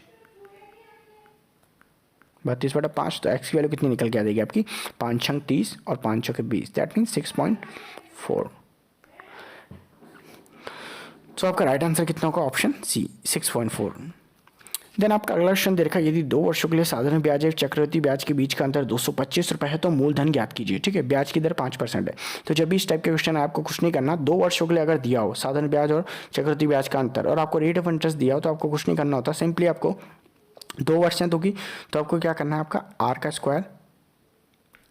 S1: 32/5। तो एक्स की वैल्यू कितनी निकल के आ जाएगी आपकी 5 छंग 30 और 5 चौके 20, दैट मीन्स 6.4। तो आपका राइट आंसर कितना होगा ऑप्शन सी 6.4। देन आपका अगला क्वेश्चन दे रखा है यदि 2 वर्षों के लिए साधारण ब्याज और चक्रवृद्धि ब्याज के बीच का अंतर 225 रुपये है तो मूलधन ज्ञात कीजिए, ठीक है। ब्याज की दर 5% है। तो जब भी इस टाइप के क्वेश्चन है आपको कुछ नहीं करना, 2 वर्षों के लिए अगर दिया हो साधारण ब्याज और चक्रवृद्धि ब्याज का अंतर और आपको रेट ऑफ इंटरेस्ट दिया हो तो आपको कुछ नहीं करना होता, सिंपली आपको 2 वर्ष हैं तो आपको क्या करना है, आपका आर का स्क्वायर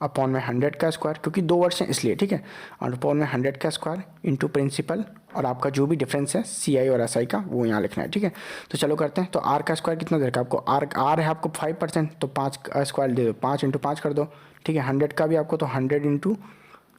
S1: अपॉन में 100 का स्क्वायर, क्योंकि 2 वर्ष हैं इसलिए, ठीक है, और अपॉन में 100 का स्क्वायर इंटू प्रिंसिपल और आपका जो भी डिफरेंस है सी आई और एस आई का वो यहाँ लिखना है, ठीक है। तो चलो करते हैं। तो आर का स्क्वायर कितना देर का आपको, आर है आपको 5%, तो 5 का स्क्वायर दे दो, 5 × 5 कर दो, ठीक है। 100 का भी आपको तो 100 ×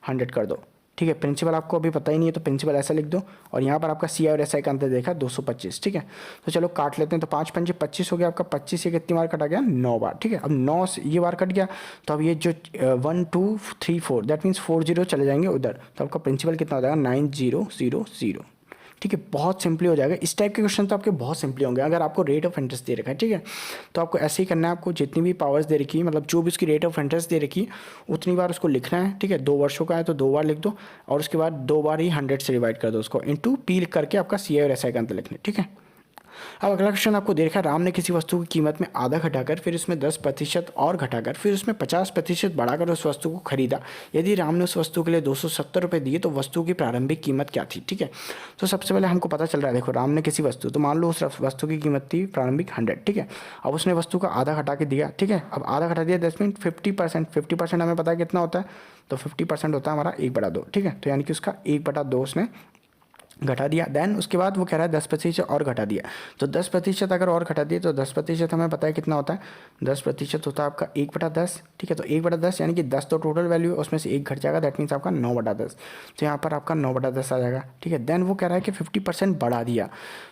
S1: 100 कर दो, ठीक है। प्रिंसिपल आपको अभी पता ही नहीं है तो प्रिंसिपल ऐसा लिख दो, और यहाँ पर आपका सी आई और एस आई का अंतर देखा 225, ठीक है। तो चलो काट लेते हैं, तो 5 पंजे 25 हो गया आपका, 25 से कितनी बार कटा गया, 9 बार, ठीक है। अब 9 से ये बार कट गया, तो अब ये जो 1 2 3 4 दैट मीन्स 4 0 चले जाएंगे उधर, तो आपका प्रिंसिपल कितना हो जाएगा 9000, ठीक है। बहुत सिंपली हो जाएगा। इस टाइप के क्वेश्चन तो आपके बहुत सिंपली होंगे। अगर आपको रेट ऑफ इंटरेस्ट दे रखा है, ठीक है, तो आपको ऐसे ही करना है। आपको जितनी भी पावर्स दे रखी है, मतलब जो भी उसकी रेट ऑफ इंटरेस्ट दे रखी है उतनी बार उसको लिखना है, ठीक है। 2 वर्षों का है तो 2 बार लिख दो, और उसके बाद 2 बार ही 100 से डिवाइड कर दो उसको, इंटू पी करके आपका सी आई और एस आई का अंतर लिखना है, ठीक है। अब अगला क्वेश्चन आपको दे रखा है, राम ने किसी वस्तु की कीमत में आधा घटाकर फिर उसमें 10% और घटाकर फिर उसमें 50% बढ़ाकर उस वस्तु को खरीदा। यदि राम ने उस वस्तु के लिए 270 रुपये दिए तो वस्तु की प्रारंभिक कीमत क्या थी, ठीक है। तो सबसे पहले हमको पता चल रहा है, देखो राम ने किसी वस्तु, तो मान लो उस वस्तु की कीमत थी प्रारंभिक 100, ठीक है। अब उसने वस्तु का आधा घटा के दिया, ठीक है। अब आधा घटा दिया 10 मिनट 50% हमें पता है कितना होता है, तो 50% होता है हमारा 1/2, ठीक है। तो यानी कि उसका 1/2 उसने घटा दिया। देन उसके बाद वो कह रहा है 10% और घटा दिया, तो 10% अगर और घटा दिए तो 10% हमें पता है कितना होता है, 10% होता है आपका 1/10, ठीक है। तो 1/10 यानी कि 10 तो टोटल वैल्यू है, उसमें से 1 घट जाएगा, दैट मीन्स आपका 9/10, तो यहाँ पर आपका 9/10 आ जाएगा, ठीक है। देन वो कह रहा है कि 50% बढ़ा दिया,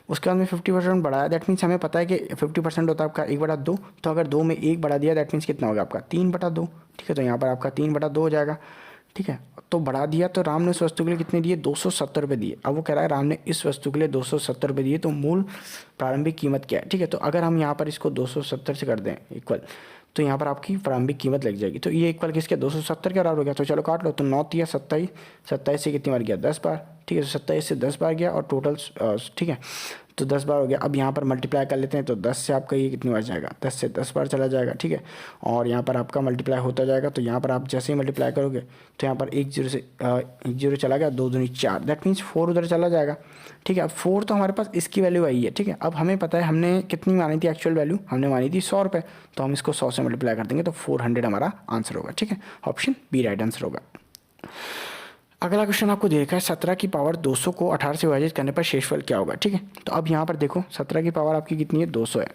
S1: उसके बाद में 50% बढ़ाया, दैट मीन्स हमें पता है कि 50% होता है आपका 1/2, तो अगर 2 में 1 बढ़ा दिया दैट मीन्स कितना होगा आपका 3/2, ठीक है। तो यहाँ पर आपका 3/2 हो जाएगा, ठीक है। तो बढ़ा दिया, तो राम ने उस वस्तु के लिए कितने दिए, 270 रुपये दिए। अब वो कह रहा है राम ने इस वस्तु के लिए 270 रुपये दिए, तो मूल प्रारंभिक कीमत क्या है, ठीक है। तो अगर हम यहाँ पर इसको 270 से कर दें इक्वल, तो यहाँ पर आपकी प्रारंभिक कीमत लग जाएगी। तो ये इक्वल किसके 270 के बराबर हो गया, तो चलो काट लो। तो 9 तिया 27, 27 से कितनी बार गया 10 बार, ठीक है। तो 27 से 10 बार गया, और टोटल ठीक है, तो 10 बार हो गया। अब यहाँ पर मल्टीप्लाई कर लेते हैं, तो 10 से आपका ये कितनी बार जाएगा, 10 से 10 बार चला जाएगा, ठीक है। और यहाँ पर आपका मल्टीप्लाई होता जाएगा, तो यहाँ पर आप जैसे ही मल्टीप्लाई करोगे तो यहाँ पर 1 0 से 1 0 चला गया, 2 दूनी 4, दैट मीन्स 4 उधर चला जाएगा, ठीक है। अब 4 तो हमारे पास इसकी वैल्यू आई है, ठीक है। अब हमें पता है हमने कितनी मानी थी एक्चुअल वैल्यू, हमने मानी थी 100 रुपये, तो हम इसको 100 से मल्टीप्लाई कर देंगे, तो 400 हमारा आंसर होगा, ठीक है। ऑप्शन बी राइट आंसर होगा। अगला क्वेश्चन आपको दे रखा है 17 की पावर 200 को 18 से विभाजित करने पर शेषफल क्या होगा, ठीक है। तो अब यहाँ पर देखो 17 की पावर आपकी कितनी है 200 है,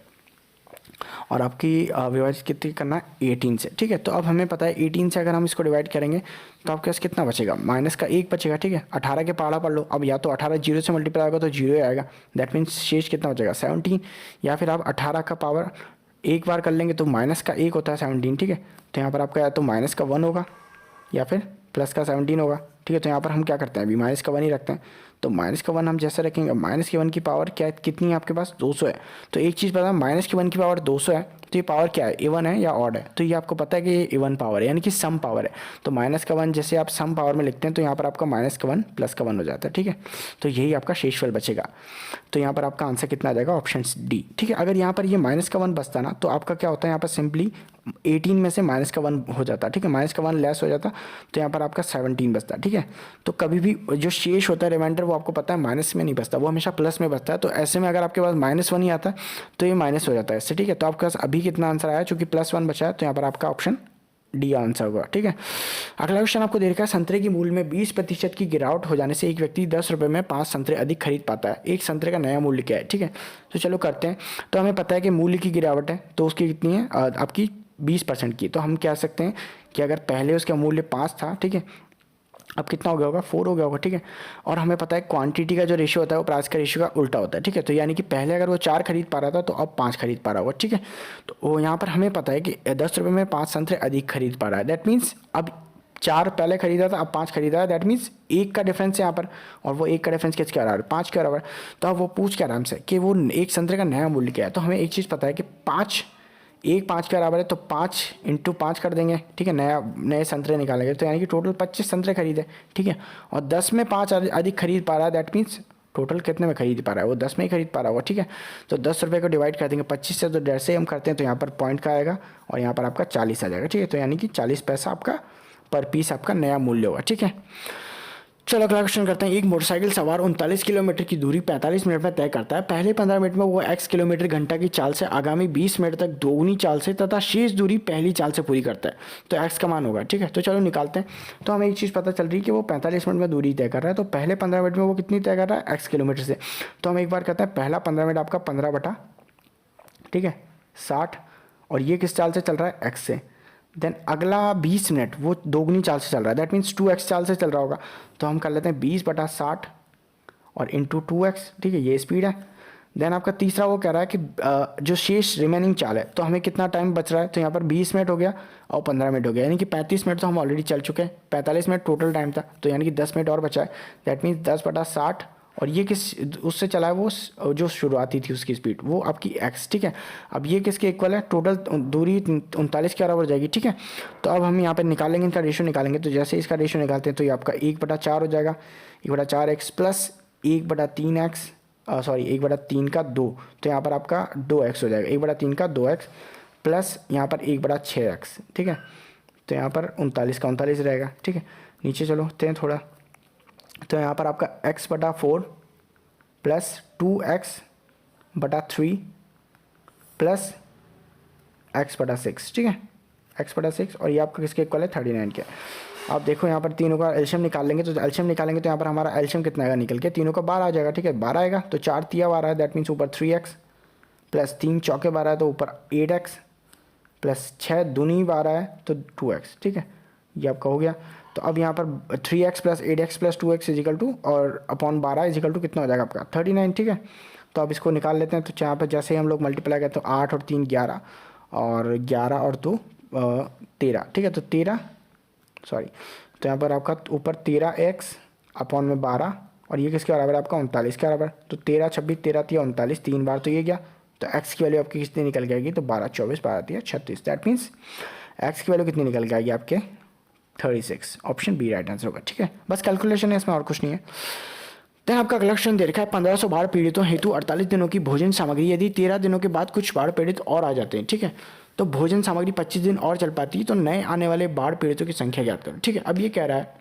S1: और आपकी विभाजित कितनी करना है 18 से, ठीक है। तो अब हमें पता है 18 से अगर हम इसको डिवाइड करेंगे तो आपके पास कितना बचेगा, माइनस का 1 बचेगा, ठीक है। 18 के पहाड़ा पढ़ लो, अब या तो 18 0 से मल्टीप्लाई होगा तो 0 ही आएगा, दैट मीन्स शेष कितना बचेगा 17, या फिर आप 18 का पावर एक बार कर लेंगे तो माइनस का 1 होता है 17, ठीक है। तो यहाँ पर आपका या तो माइनस का 1 होगा या फिर प्लस का 17 होगा, ठीक है। तो यहाँ पर हम क्या करते हैं, अभी माइनस का 1 ही रखते हैं, तो माइनस का 1 हम जैसे रखेंगे, माइनस के 1 की पावर क्या कितनी है आपके पास 200 है। तो एक चीज़ पता है, माइनस के 1 की पावर 200 है, तो ये पावर क्या है इवन है या ऑड है, तो ये आपको पता है कि ये इवन पावर है, यानी कि सम पावर है। तो माइनस का 1 जैसे आप सम पावर में लिखते हैं, तो यहाँ पर आपका माइनस का 1 प्लस का 1 हो जाता है, ठीक है। तो यही आपका शेषफल बचेगा, तो यहाँ पर आपका आंसर कितना आ जाएगा, ऑप्शन डी, ठीक है। अगर यहाँ पर ये माइनस का 1 बचता ना, तो आपका क्या होता है यहाँ पर सिंपली 18 में से माइनस का 1 हो जाता, ठीक है। माइनस का 1 लेस हो जाता, तो यहाँ पर आपका 17 बचता, ठीक है। तो कभी भी जो शेष होता है रिमाइंडर, वो आपको पता है माइनस में नहीं बचता, वो हमेशा प्लस में बचता है। तो ऐसे में अगर आपके पास -1 ही आता है तो ये माइनस हो जाता है इससे, ठीक है। तो आपके पास अभी कितना आंसर आया, चूंकि +1 बचा है, तो यहाँ पर आपका ऑप्शन डी आंसर होगा, ठीक है। अगला क्वेश्चन आपको दे रखा है, संतरे की मूल्य में 20% की गिरावट हो जाने से एक व्यक्ति 10 रुपये में 5 संतरे अधिक खरीद पाता है। एक संतरे का नया मूल्य क्या है, ठीक है। तो चलो करते हैं। तो हमें पता है कि मूल्य की गिरावट है, तो उसकी कितनी है आपकी 20% की। तो हम कह सकते हैं कि अगर पहले उसका मूल्य 5 था, ठीक है, अब कितना हो गया होगा 4 हो गया होगा, ठीक है। और हमें पता है क्वांटिटी का जो रेशियो होता है वो प्राइस का रेशियो का उल्टा होता है, ठीक है। तो यानी कि पहले अगर वो 4 खरीद पा रहा था तो अब 5 खरीद पा रहा होगा, ठीक है। तो वो यहाँ पर हमें पता है कि 10 रुपये में 5 संतरे अधिक खरीद पा रहा है, दैट मीन्स अब 4 पहले खरीदा था अब 5 खरीदा है, दैट मीन्स 1 का डिफरेंस है यहाँ पर, और वो 1 का डिफरेंस किसके बराबर है 5 के बराबर। तो अब वो पूछ क्या आराम से कि वो एक संतरे का नया मूल्य क्या है। तो हमें एक चीज़ पता है कि 5 के बराबर है, तो 5 × 5 कर देंगे, ठीक है। नए संतरे निकालेंगे, तो यानी कि टोटल 25 संतरे खरीदे, ठीक है। और 10 में 5 अधिक खरीद पा रहा है, दैट मीन्स टोटल कितने में खरीद पा रहा है, वो 10 में ही खरीद पा रहा होगा, ठीक है। तो 10 रुपये को डिवाइड कर देंगे 25 से, तो जैसे ही हम करते हैं तो यहाँ पर पॉइंट का आएगा और यहाँ पर आपका 40 आ जाएगा, ठीक है। तो यानी कि 40 पैसा आपका पर पीस आपका नया मूल्य होगा, ठीक है। चलो अगला क्वेश्चन करते हैं। एक मोटरसाइकिल सवार 39 किलोमीटर की दूरी 45 मिनट में तय करता है। पहले 15 मिनट में वो x किलोमीटर घंटा की चाल से आगामी 20 मिनट तक दोगुनी चाल से तथा शेष दूरी पहली चाल से पूरी करता है, तो x का मान होगा, ठीक है। तो चलो निकालते हैं। तो हमें एक चीज़ पता चल रही है कि वो 45 मिनट में दूरी तय कर रहा है, तो पहले 15 मिनट में वो कितनी तय कर रहा है x किलोमीटर से। तो हम एक बार कहते हैं पहला 15 मिनट आपका 15 बटा, ठीक है, 60, और ये किस चाल से चल रहा है x से, देन अगला 20 मिनट वो दोगुनी चाल से चल रहा है, दैट मीन्स 2x चाल से चल रहा होगा। तो हम कर लेते हैं 20/60 और इंटू 2x, ठीक है, ये स्पीड है। देन आपका तीसरा वो कह रहा है कि जो शेष रिमेनिंग चाल है, तो हमें कितना टाइम बच रहा है, तो यहाँ पर 20 मिनट हो गया और 15 मिनट हो गया, यानी कि 35 मिनट तो हम ऑलरेडी चल चुके हैं, 45 मिनट टोटल टाइम था, तो यानी कि 10 मिनट और बचा है। दैट मीन्स 10/60, और ये किस उससे चला है, वो जो शुरुआती थी उसकी स्पीड, वो आपकी x, ठीक है। अब ये किसके इक्वल है, टोटल दूरी 39 के बराबर हो जाएगी, ठीक है। तो अब हम यहाँ पर निकालेंगे, इनका रेशियो निकालेंगे, तो जैसे इसका रेशियो निकालते हैं तो ये आपका 1/4 हो जाएगा, 1/4x प्लस 1/3x, सॉरी 1/3 का 2, तो यहाँ पर आपका 2x हो जाएगा, 1/3 का 2x प्लस यहाँ पर 1/6x, ठीक है। तो यहाँ पर 39 का 39 रहेगा, ठीक है। नीचे चलो हैं थोड़ा, तो यहाँ पर आपका x/4 plus 2x/3 plus x/6, ठीक है, x/6, और ये आपका किसके इक्वल है, 39 के। आप देखो यहाँ पर तीनों का एलशियम निकाल लेंगे, तो एलशियम निकालेंगे तो यहाँ पर हमारा एलशियम कितना आएगा निकल के, तीनों का 12 आ जाएगा, ठीक है, 12 आएगा, तो 4 तिया 12 है, दैट मीन्स ऊपर 3x प्लस 3 चौके 12 है, तो ऊपर 8x प्लस 6 दूनी 12 है, तो 2x, ठीक है, ये आपका हो गया। तो अब यहाँ पर 3x plus 8x plus 2x equal to, और अपॉन 12 इजिकल टू कितना हो जाएगा आपका 39, ठीक है। तो अब इसको निकाल लेते हैं, तो यहाँ पर जैसे ही हम लोग मल्टीप्लाई करते हैं तो 8 और 3 11, और 11 और 2 13, ठीक है, तो 13, सॉरी, तो यहाँ पर आपका ऊपर 13x अपॉन में 12, और ये किसके बराबर है आपका 39 के बराबर, तो 13 26 13 3 39, 3 बार तो ये गया, तो x की वैल्यू आपकी कितनी निकल के आएगी, तो 12 24 12 3 36, दैट मीन्स x की वैल्यू कितनी निकल के आएगी आपके 36, ऑप्शन बी राइट आंसर होगा, ठीक है। बस कैलकुलेशन है इसमें, और कुछ नहीं है। देन आपका अगला क्वेश्चन दे रखा है 1500 बाढ़ पीड़ितों हेतु 48 दिनों की भोजन सामग्री, यदि 13 दिनों के बाद कुछ बाढ़ पीड़ित और आ जाते हैं, ठीक है, तो भोजन सामग्री 25 दिन और चल पाती है, तो नए आने वाले बाढ़ पीड़ितों की संख्या ज्ञात करो, ठीक है। अब ये कह रहा है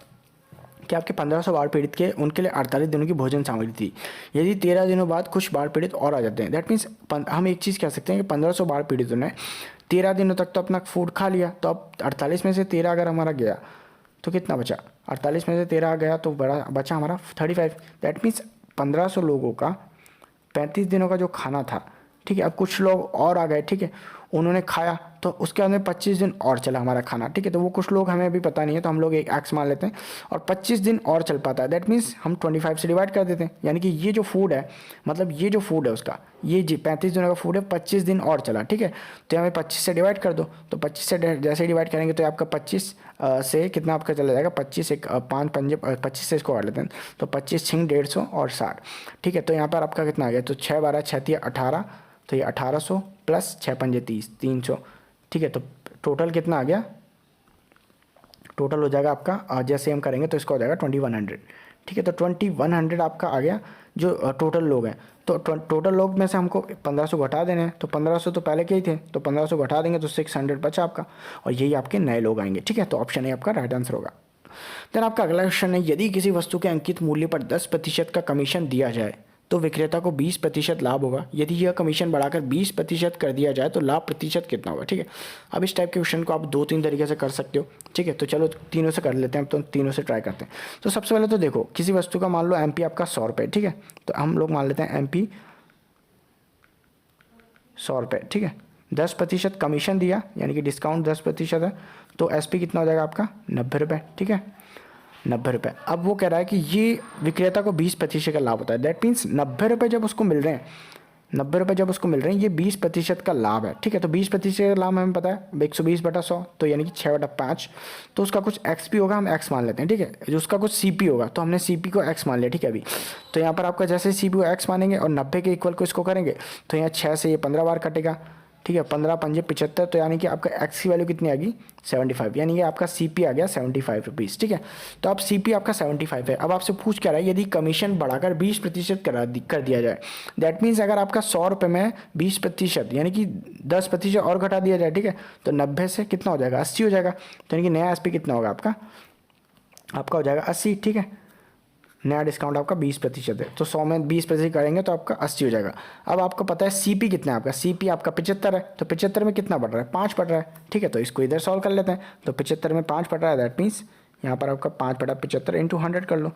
S1: कि आपके 1500 बाढ़ पीड़ित के उनके लिए 48 दिनों की भोजन सामग्री थी, यदि 13 दिनों बाद कुछ बाढ़ पीड़ित और आ जाते हैं, दैट मीन्स हम एक चीज़ कह सकते हैं कि 1500 बाढ़ पीड़ितों ने 13 दिनों तक तो अपना फूड खा लिया, तो अब 48 में से 13 अगर हमारा गया तो कितना बचा, 48 में से 13 गया तो बड़ा बचा हमारा 35, दैट मीन्स 1500 लोगों का 35 दिनों का जो खाना था, ठीक है। अब कुछ लोग और आ गए, ठीक है, उन्होंने खाया, तो उसके बाद में 25 दिन और चला हमारा खाना, ठीक है, तो वो कुछ लोग हमें अभी पता नहीं है, तो हम लोग एक एक्स मान लेते हैं, और 25 दिन और चल पाता है, दैट मीन्स हम 25 से डिवाइड कर देते हैं, यानी कि ये जो फूड है, मतलब ये जो फूड है उसका, ये जी 35 दिनों का फूड है, 25 दिन और चला, ठीक है, तो हमें 25 से डिवाइड कर दो, तो 25 से जैसे डिवाइड करेंगे तो आपका 25 से कितना आपका चला जाएगा, 25 एक 5 पंजे 25 से इसको काट लेते हैं, तो 25 छिंग 150 और 60, ठीक है, तो यहाँ पर आपका कितना आ गया, तो 6 12 6 18, तो ये 1800 प्लस 6 पंजे 30 300, ठीक है, तो टोटल कितना आ गया, टोटल हो जाएगा आपका जैसे हम करेंगे तो इसका हो जाएगा 2100, ठीक है, तो 2100 आपका आ गया जो टोटल लोग हैं। तो टोटल लोग में से हमको 1500 घटा देने हैं, तो 1500 तो पहले के ही थे, तो 1500 घटा देंगे तो 600 बचा आपका, और यही आपके नए लोग आएंगे, ठीक है, तो ऑप्शन ए आपका राइट आंसर होगा। देन आपका अगला क्वेश्चन है, यदि किसी वस्तु के अंकित मूल्य पर 10% का कमीशन दिया जाए तो विक्रेता को 20% लाभ होगा, यदि यह कमीशन बढ़ाकर 20% कर दिया जाए तो लाभ प्रतिशत कितना होगा, ठीक है। अब इस टाइप के क्वेश्चन को आप 2-3 तरीके से कर सकते हो, ठीक है, तो चलो तीनों से कर लेते हैं, तो तीनों से ट्राई करते हैं। तो सबसे पहले तो देखो, किसी वस्तु का मान लो MP आपका 100 रुपये, ठीक है, तो हम लोग मान लेते हैं MP 100 रुपये, ठीक है, 10% कमीशन दिया, यानी कि डिस्काउंट 10% है, तो SP कितना हो जाएगा आपका 90 रुपये, ठीक है, 90 रुपये। अब वो कह रहा है कि ये विक्रेता को 20% का लाभ होता है, दैट मीन्स 90 रुपये जब उसको मिल रहे हैं, 90 रुपये जब उसको मिल रहे हैं, ये 20% का लाभ है, ठीक है, तो 20% का लाभ हमें पता है 120/100, तो यानी कि 6/5, तो उसका कुछ XP होगा, हम X मान लेते हैं, ठीक है, जो उसका कुछ CP होगा, तो हमने CP को X मान लिया, ठीक है। अभी तो यहाँ पर आपका जैसे CP को X मानेंगे और 90 के इक्वल को इसको करेंगे, तो यहाँ 6 से ये 15 बार कटेगा, ठीक है, 15 पंजे 75, तो यानी कि आपका एक्स की वैल्यू कितनी आ गई 75, यानी कि आपका CP आ गया 75 रुपीज़, ठीक है। तो अब CP आपका 75 है। अब आपसे पूछ क्या रहा है, यदि कमीशन बढ़ाकर 20% कर दिया जाए, दैट मीन्स अगर आपका 100 रुपये में 20% यानी कि 10% और घटा दिया जाए, ठीक है, तो 90 से कितना हो जाएगा 80 हो जाएगा, तो यानी कि नया SP कितना होगा आपका हो जाएगा 80, ठीक है, नया डिस्काउंट आपका 20% है, तो 100 में 20% करेंगे तो आपका 80 हो जाएगा। अब आपको पता है CP कितना है आपका, CP आपका 75 है, तो 75 में कितना बढ़ रहा है 5 बढ़ रहा है, ठीक है, तो इसको इधर सॉल्व कर लेते हैं, तो 75 में 5 बढ़ रहा है, दैट मीन्स यहाँ पर आपका 5/75 × 100 कर लो,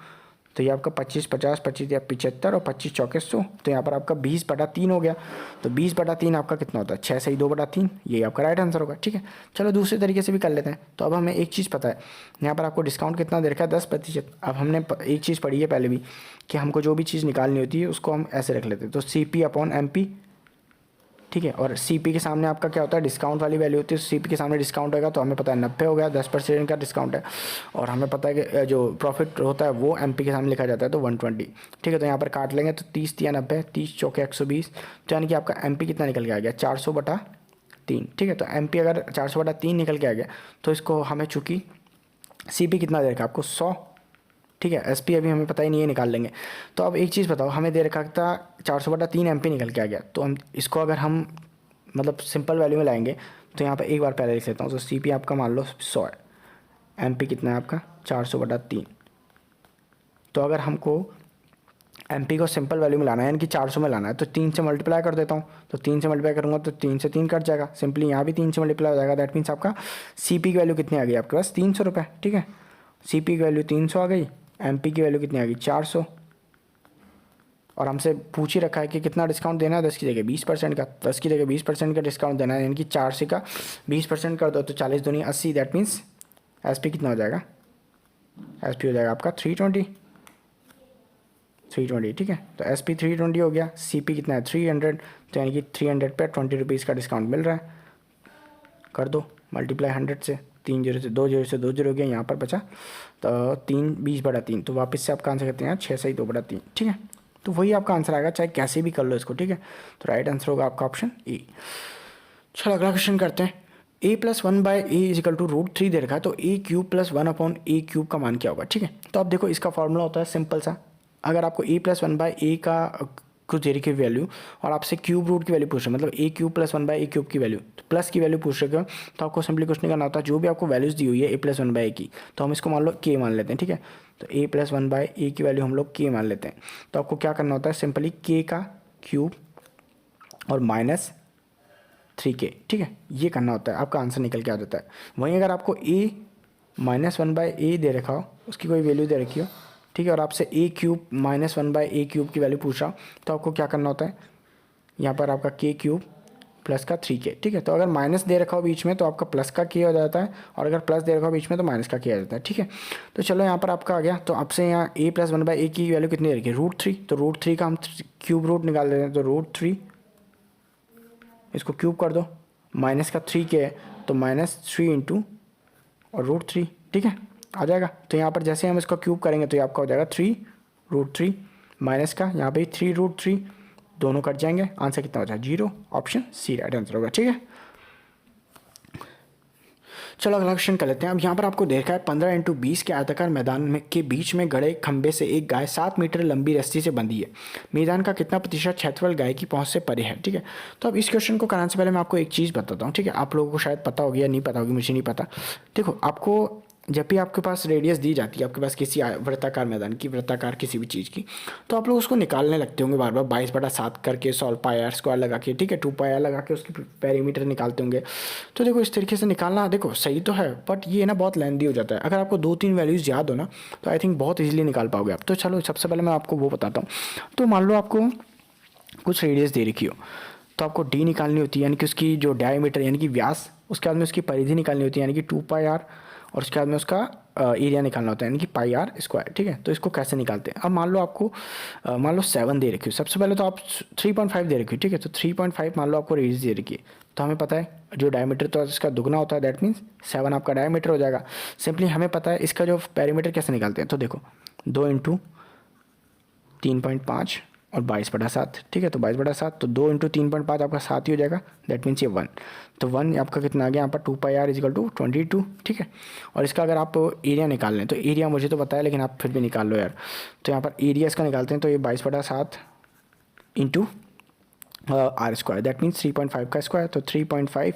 S1: तो ये आपका 25 50 25 या 75 और 25 2400, तो यहाँ पर आपका 20/3 हो गया। तो 20/3 आपका कितना होता है, 6 सही 2/3, यही आपका राइट आंसर होगा। ठीक है, चलो दूसरे तरीके से भी कर लेते हैं। तो अब हमें एक चीज़ पता है, यहाँ पर आपको डिस्काउंट कितना दे रखा है, 10%। अब हमने एक चीज़ पढ़ी है पहले भी कि हमको जो भी चीज़ निकालनी होती है उसको हम ऐसे रख लेते हैं, तो CP/MP। ठीक है, और CP के सामने आपका क्या होता है, डिस्काउंट वाली वैल्यू होती है। CP के सामने डिस्काउंट होगा तो हमें पता है 90 हो गया, 10% का डिस्काउंट है। और हमें पता है कि जो प्रॉफिट होता है वो MP के सामने लिखा जाता है, तो 120। ठीक है, तो यहाँ पर काट लेंगे तो 30 या 90, 30 चौके 120, तो यानी कि आपका MP कितना निकल के आ गया, 400/3। ठीक है, तो MP अगर 400/3 निकल के आ गया तो इसको हमें चूँकि CP कितना दे रखा आपको 100। ठीक है, SP अभी हमें पता ही नहीं है, निकाल लेंगे। तो अब एक चीज़ बताओ, हमें दे रखा था 400/3 MP निकल के आ गया, तो हम इसको अगर हम मतलब सिंपल वैल्यू में लाएंगे तो यहाँ पे एक बार पहले लिख लेता हूँ। तो CP आपका मान लो 100 है, MP कितना है आपका 400/3। तो अगर हमको MP को सिंपल वैल्यू में लाना है यानी कि 400 में लाना है तो 3 से मल्टीप्लाई कर देता हूँ। तो 3 से मल्टीप्लाई करूँगा तो 3 से 3 कट जाएगा, सिंपली यहाँ भी 3 से मल्टीप्लाई हो जाएगा। दैट मीन्स आपका CP की वैल्यू कितनी आ गई आपके पास, 300 रुपये। ठीक है, CP की वैल्यू 300 आ गई, MP की वैल्यू कितनी आ गई 400। और हमसे पूछ ही रखा है कि कितना डिस्काउंट देना है, 10 की जगह 20% का, 10 की जगह 20% का डिस्काउंट देना है, यानी कि 400 का 20% कर दो तो 40 दूनी 80। दैट मीन्स SP कितना हो जाएगा, SP हो जाएगा आपका 320। ठीक है, तो SP 320 हो गया। CP कितना है 300, तो यानी कि 300 पे 20 रुपीज़ का डिस्काउंट मिल रहा है। कर दो मल्टीप्लाई 100 से, 3 जीरो से 2 जीरो से 2 जीरो हो गया, यहाँ पर बचा तो 3 20/3। तो वापस से आपका आंसर करते हैं 6 सही 2/3। ठीक है, तो वही आपका आंसर आएगा, चाहे कैसे भी कर लो इसको। ठीक है, तो राइट आंसर होगा आपका ऑप्शन E। चलो अगला क्वेश्चन करते हैं। A+1/A = √3 दे रखा है, तो A³ + 1/A³ का मान क्या होगा। ठीक है, तो अब देखो इसका फॉर्मूला होता है सिंपल सा। अगर आपको A+1/A का कुछ दे रखी वैल्यू और आपसे क्यूब रूट की वैल्यू पूछ रहे हैं, मतलब A³ + 1/A³ की वैल्यू, तो प्लस की वैल्यू पूछ रहे हो, तो आपको सिंपली कुछ नहीं करना होता, जो भी आपको वैल्यूज़ दी हुई है A+1/A की, तो हम इसको मान लो K मान लेते हैं। ठीक है, तो A+1/A की वैल्यू हम लोग K मान लेते हैं। तो आपको क्या करना होता है, सिंपली K का क्यूब और -3K। ठीक है, ये करना होता है, आपका आंसर निकल के आ जाता है। वहीं अगर आपको A-1/A दे रखा हो, उसकी कोई वैल्यू दे रखी हो, ठीक है, और आपसे A³ -1/A³ की वैल्यू पूछ रहा हो, तो आपको क्या करना होता है, यहाँ पर आपका K³ प्लस का 3K। ठीक है, तो अगर माइनस दे रखा हो बीच में तो आपका प्लस का K हो जाता है, और अगर प्लस दे रखा हो बीच में तो माइनस का K आ जाता है। ठीक है, तो चलो यहाँ पर आपका आ गया। तो आपसे यहाँ A+1/A की वैल्यू कितनी दे रखी है, √3। तो √3 का हम क्यूब रूट निकाल देते हैं, तो √3 इसको क्यूब कर दो, माइनस का 3K है तो -3 इंटू और √3। ठीक है, आ जाएगा। तो यहाँ पर जैसे हम इसको क्यूब करेंगे तो ये आपका हो जाएगा 3√3 माइनस का यहाँ पे 3√3, दोनों कट जाएंगे, आंसर कितना हो जाएगा 0। ऑप्शन C राइट आंसर होगा। ठीक है, चलो अगला क्वेश्चन कर लेते हैं। अब यहाँ पर आपको देखा है 15x20 के आयताकार मैदान में के बीच में गड़े खंबे से एक गाय 7 मीटर लंबी रस्सी से बंधी है। मैदान का कितना प्रतिशत क्षेत्रफल गाय की पहुंच से परे है। ठीक है, तो अब इस क्वेश्चन को कराने से पहले मैं आपको एक चीज़ बताता हूँ। ठीक है, आप लोगों को शायद पता होगी या नहीं पता होगी, मुझे नहीं पता। देखो, आपको जब भी आपके पास रेडियस दी जाती है, आपके पास किसी वृत्ताकार मैदान की, वृत्ताकार किसी भी चीज़ की, तो आप लोग उसको निकालने लगते होंगे बार बार 22/7 करके, सॉल्व πr² लगा के, ठीक है, 2πr लगा के उसकी पेरीमीटर निकालते होंगे। तो देखो इस तरीके से निकालना, देखो सही तो है, बट ये ना बहुत लेंदी हो जाता है। अगर आपको 2-3 वैल्यूज़ याद हो ना तो आई थिंक बहुत ईजिली निकाल पाओगे आप। तो चलो सबसे पहले मैं आपको वो बताता हूँ। तो मान लो आपको कुछ रेडियस दे रखी हो, तो आपको D निकालनी होती है, यानी कि उसकी जो डायमीटर यानी कि व्यास, उसके बाद में उसकी परिधि निकालनी होती है यानी कि 2πr, और उसके बाद में उसका एरिया निकालना होता है यानी कि πr²। ठीक है, तो इसको कैसे निकालते हैं। अब मान लो आपको मान लो 7 दे रखी हो, सबसे पहले तो आप 3.5 दे रखी हो। ठीक है, तो 3.5 मान लो आपको रेडियस दे रखी है, तो हमें पता है जो डायमीटर तो इसका दुगना होता है, दैट मीन्स 7 आपका डायमीटर हो जाएगा। सिंपली हमें पता है इसका जो पेरीमीटर कैसे निकालते हैं, तो देखो 2 × 3.5 और 22/7। ठीक है, तो 22/7, तो 2 × 3.5 आपका 7 ही हो जाएगा, दैट मीन्स ये 1। तो 1 आपका कितना आ गया यहाँ पर 2πr = 22। ठीक है, और इसका अगर आप एरिया निकाल लें, तो एरिया मुझे तो पता है लेकिन आप फिर भी निकाल लो यार। तो यहाँ पर एरिया इसका निकालते हैं, तो ये 22/7 इंटू r², दैट मीन्स 3.5 का स्क्वायर, तो 3.5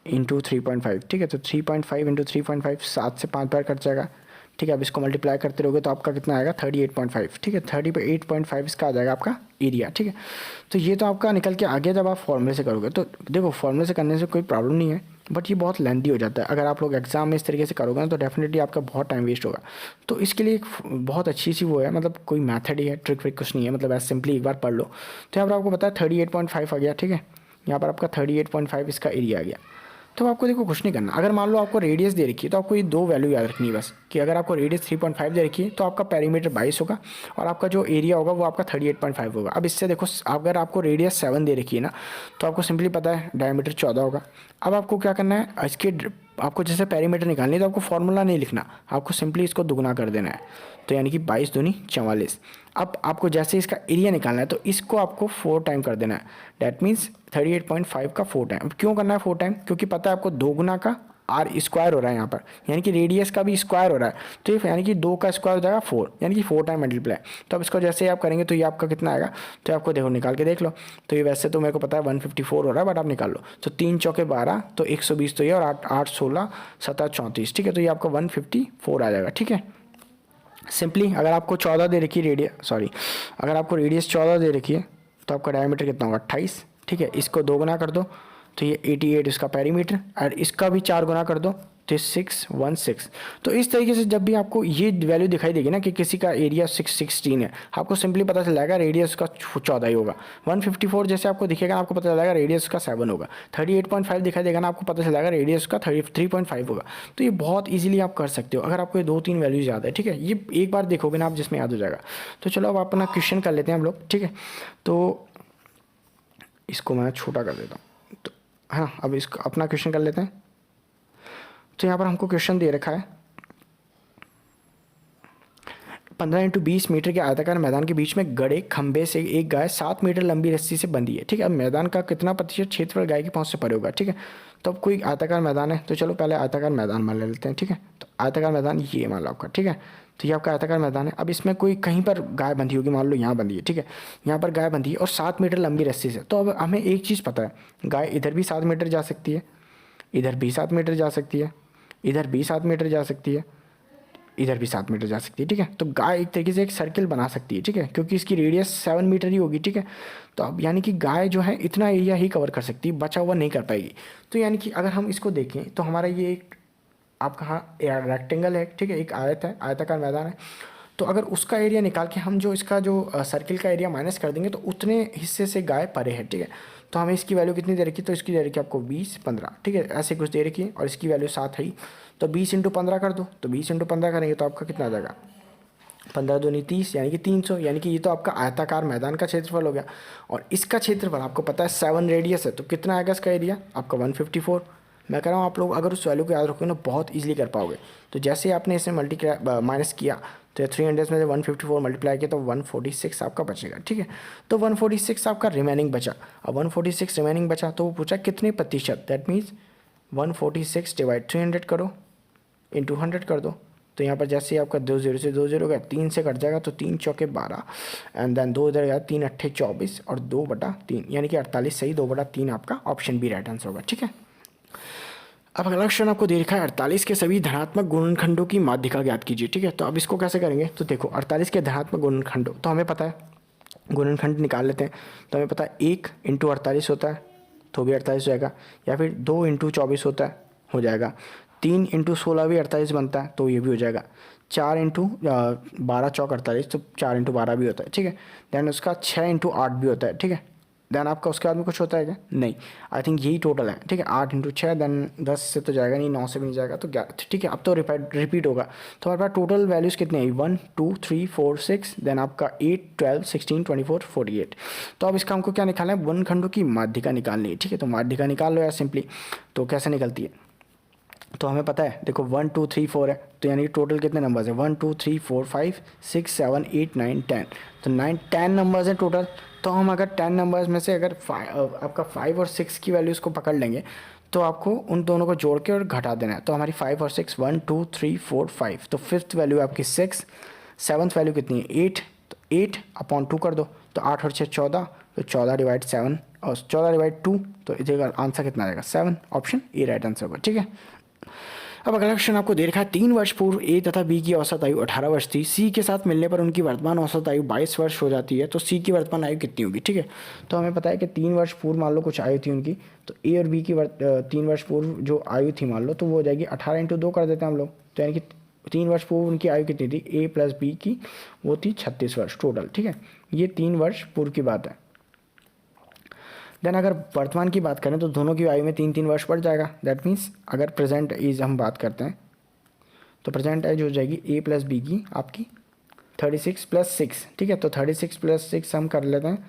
S1: इंटू 3.5। ठीक है, तो 3.5 इंटू 3.5, 7 से 5 बार कट जाएगा। ठीक है, अब इसको मल्टीप्लाई करते रहोगे तो आपका कितना आएगा 38.5। ठीक है, 38.5 इसका आ जाएगा आपका एरिया। ठीक है, तो ये तो आपका निकल के आ गया। जब आप फॉर्मूले से करोगे तो देखो फॉर्मूले से करने से कोई प्रॉब्लम नहीं है, बट ये बहुत लेंथी हो जाता है। अगर आप लोग एग्जाम में इस तरीके से करोगे ना तो डेफिनेटली आपका बहुत टाइम वेस्ट होगा। तो इसके लिए एक बहुत अच्छी सी वो है, मतलब कोई मेथड ही है, ट्रिक विक कुछ नहीं है, मतलब ऐसे सिंपली एक बार पढ़ लो। तो यहाँ पर आपको पता है 38.5 आ गया, ठीक है, यहाँ पर आपका 38.5 इसका एरिया आ गया। तो आपको देखो कुछ नहीं करना, अगर मान लो आपको रेडियस दे रखी है तो आपको ये दो वैल्यू याद रखनी है बस, कि अगर आपको रेडियस 3.5 दे रखी है तो आपका पेरीमीटर 22 होगा और आपका जो एरिया होगा वो आपका 38.5 होगा। अब इससे देखो, अगर आपको रेडियस 7 दे रखी है ना तो आपको सिंपली पता है डायमीटर 14 होगा। अब आपको क्या करना है, इसके आपको जैसे पेरीमीटर निकालनी है तो आपको फॉर्मूला नहीं लिखना, आपको सिंपली इसको दुगना कर देना है। तो यानी कि 22 दूनी 44। अब आपको जैसे इसका एरिया निकालना है तो इसको आपको 4 टाइम कर देना है, डैट मीन्स 38.5 का 4 टाइम। क्यों करना है 4 टाइम, क्योंकि पता है आपको 2 गुना का आर स्क्वायर हो रहा है यहाँ पर, यानी कि रेडियस का भी स्क्वायर हो रहा है, तो ये यानी कि 2 का स्क्वायर हो जाएगा 4, यानी कि 4 टाइम मल्टीप्लाई। तो अब इसको जैसे आप करेंगे तो ये आपका कितना आएगा, तो आपको देखो निकाल के देख लो। तो ये वैसे तो मेरे को पता है 154 हो रहा है, बट आप निकाल लो। तो 3 चौके 12 तो 120 तो ये, और 8 8 16 17 34, ठीक है, तो ये आपका 154 आ जाएगा, ठीक है। सिंपली अगर आपको 14 दे रखी है रेडियस, सॉरी, अगर आपको रेडियस 14 दे रखी है तो आपका डायमीटर कितना होगा 28, ठीक है। इसको 2 गुना कर दो तो ये 88 इसका पेरीमीटर, और इसका भी 4 गुना कर दो तो 616। तो इस तरीके से जब भी आपको ये वैल्यू दिखाई देगी ना कि किसी का एरिया 616 है, आपको सिंपली पता चल जाएगा रेडियस का 14 ही होगा। 154 जैसे आपको दिखेगा आपको पता चल जाएगा रेडियस का 7 होगा। 38.5 दिखाई देगा ना आपको पता चल जाएगा रेडियस का 3.5 होगा। तो ये बहुत ईजिली आप कर सकते हो अगर आपको ये 2-3 वैल्यूज याद है, ठीक है। ये एक बार देखोगे ना आप जिसमें याद हो जाएगा। तो चलो अब अपना क्वेश्चन कर लेते हैं हम लोग, ठीक है। तो इसको मैं छोटा कर देता हूँ, तो हाँ अब इसको अपना क्वेश्चन कर लेते हैं। तो यहाँ पर हमको क्वेश्चन दे रखा है 15 × 20 मीटर के आयताकार मैदान के बीच में गड़े खंबे से एक गाय 7 मीटर लंबी रस्सी से बंधी है, ठीक है। अब मैदान का कितना प्रतिशत क्षेत्रफल गाय की पहुंच से परे होगा, ठीक है। तो अब कोई आयताकार मैदान है, तो चलो पहले आयताकार मैदान मान लेते हैं, ठीक है। तो आयताकार मैदान ये मान लो आपका, ठीक है। तो ये आपका आयताकार मैदान है। अब इसमें कोई कहीं पर गाय बंधी होगी, मान लो यहाँ बंधी है, ठीक है, यहाँ पर गाय बंधी है और 7 मीटर लंबी रस्सी से। तो अब हमें एक चीज़ पता है, गाय इधर भी 7 मीटर जा सकती है, इधर भी 7 मीटर जा सकती है, इधर भी 7 मीटर जा सकती है, इधर भी 7 मीटर जा सकती है, ठीक है। तो गाय एक तरीके से एक सर्किल बना सकती है, ठीक है, क्योंकि इसकी रेडियस 7 मीटर ही होगी, ठीक है। तो अब यानी कि गाय जो है इतना एरिया ही कवर कर सकती है, बचा हुआ नहीं कर पाएगी। तो यानी कि अगर हम इसको देखें तो हमारा ये एक आपका हाँ रेक्टेंगल है, ठीक है, एक आयत है, आयताकार मैदान है। तो अगर उसका एरिया निकाल के हम जो इसका जो सर्किल का एरिया माइनस कर देंगे तो उतने हिस्से से गाय परे है, ठीक है। तो हमें इसकी वैल्यू कितनी दे रखी है, तो इसकी दे रखी है आपको 20 15, ठीक है, ऐसे कुछ दे रखी है, और इसकी वैल्यू 7 है ही। तो 20 × 15 कर दो, तो 20 × 15 करेंगे तो आपका कितना आ जाएगा 15 दूनी 30, यानी कि 300, यानी कि ये तो आपका आयताकार मैदान का क्षेत्रफल हो गया। और इसका क्षेत्रफल आपको पता है 7 रेडियस है, तो कितना आएगा इसका एरिया आपका 154। मैं कह रहा हूँ आप लोग अगर उस वैल्यू को याद रखोगे ना बहुत ईजिली कर पाओगे। तो जैसे आपने इसे माइनस किया तो 300 में से 154 मल्टीप्लाई किया तो 146 आपका बचेगा, ठीक है। तो 146 आपका रिमेनिंग बचा। अब 146 रिमेनिंग बचा तो वो पूछा कितने प्रतिशत, दैट मीन्स 146 डिवाइड 300 करो इंटू 100 कर दो। तो यहाँ पर जैसे आपका 2 0 से 2 0 गया, 3 से कट जाएगा तो 3 चौके 12 एंड देन 2 इधर गया, 3 अट्ठे 24 और 2/3 यानी कि 48 सही, 2/3 आपका ऑप्शन बी राइट आंसर होगा, ठीक है। अब अगला क्वेश्चन आपको दे रखा है 48 के सभी धनात्मक गुणनखंडों की माध्यिका ज्ञात कीजिए, ठीक है। तो अब इसको कैसे करेंगे, तो देखो 48 के धनात्मक गुणनखंडों तो हमें पता है, गुणनखंड निकाल लेते हैं। तो हमें पता है 1 × 48 होता है तो भी 48 हो जाएगा, या फिर 2 × 24 होता है हो जाएगा, 3 × 16 भी 48 बनता है तो ये भी हो जाएगा, 4 × 12 चौक 48 तो 4 × 12 भी होता है, ठीक है। दैन उसका 6 × 8 भी होता है, ठीक है। देन आपका उसके बाद में कुछ होता है क्या, नहीं, आई थिंक यही टोटल है, ठीक है। 8 × 6 देन 10 से तो जाएगा नहीं, 9 से भी नहीं जाएगा, तो 11, ठीक है। अब तो रिपीट होगा। तो हमारे पास टोटल वैल्यूज़ कितने हैं 1 2 3 4 6 देन आपका 8 12 16 24 48। तो अब इसका हमको क्या निकालना है, गुणनखंडों की माध्यिका निकालनी है, ठीक है। तो माध्यिका निकाल लो यार सिंपली। तो कैसे निकलती है, तो हमें पता है देखो 1 2 3 4 है, तो यानी कि टोटल कितने नंबर्स है 1 2 3 4 5 6 7 8 9 10, तो 10 नंबर्स हैं टोटल। तो हम अगर 10 नंबर्स में से अगर आपका 5 और 6 की वैल्यूज़ को पकड़ लेंगे तो आपको उन दोनों को जोड़ के और घटा देना है। तो हमारी 5 और 6 1 2 3 4 5, तो फिफ्थ वैल्यू आपकी 6, सेवन्थ वैल्यू कितनी है 8, तो 8/2 कर दो, तो 8 और 6 14, तो 14 डिवाइड 7 और 14 डिवाइड 2, तो इसका आंसर कितना आएगा 7, ऑप्शन ए राइट आंसर होगा, ठीक है। अब अगला क्वेश्चन आपको दे रखा है 3 वर्ष पूर्व ए तथा बी की औसत आयु 18 वर्ष थी, सी के साथ मिलने पर उनकी वर्तमान औसत आयु 22 वर्ष हो जाती है, तो सी की वर्तमान आयु कितनी होगी। ठीक है, तो हमें पता है कि 3 वर्ष पूर्व मान लो कुछ आयु थी उनकी, तो ए और बी की 3 वर्ष पूर्व जो आयु थी मान लो, तो वो हो जाएगी 18 × 2 कर देते हैं हम लोग, तो यानी कि 3 वर्ष पूर्व उनकी आयु कितनी थी, ए प्लस बी की वो थी 36 वर्ष टोटल। ठीक है, ये 3 वर्ष पूर्व की बात है। देन अगर वर्तमान की बात करें तो दोनों की आयु में 3-3 वर्ष बढ़ जाएगा। दैट मीन्स अगर प्रेजेंट एज हम बात करते हैं तो प्रेजेंट एज हो जाएगी ए प्लस बी की आपकी 36 + 6। ठीक है, तो 36 + 6 हम कर लेते हैं,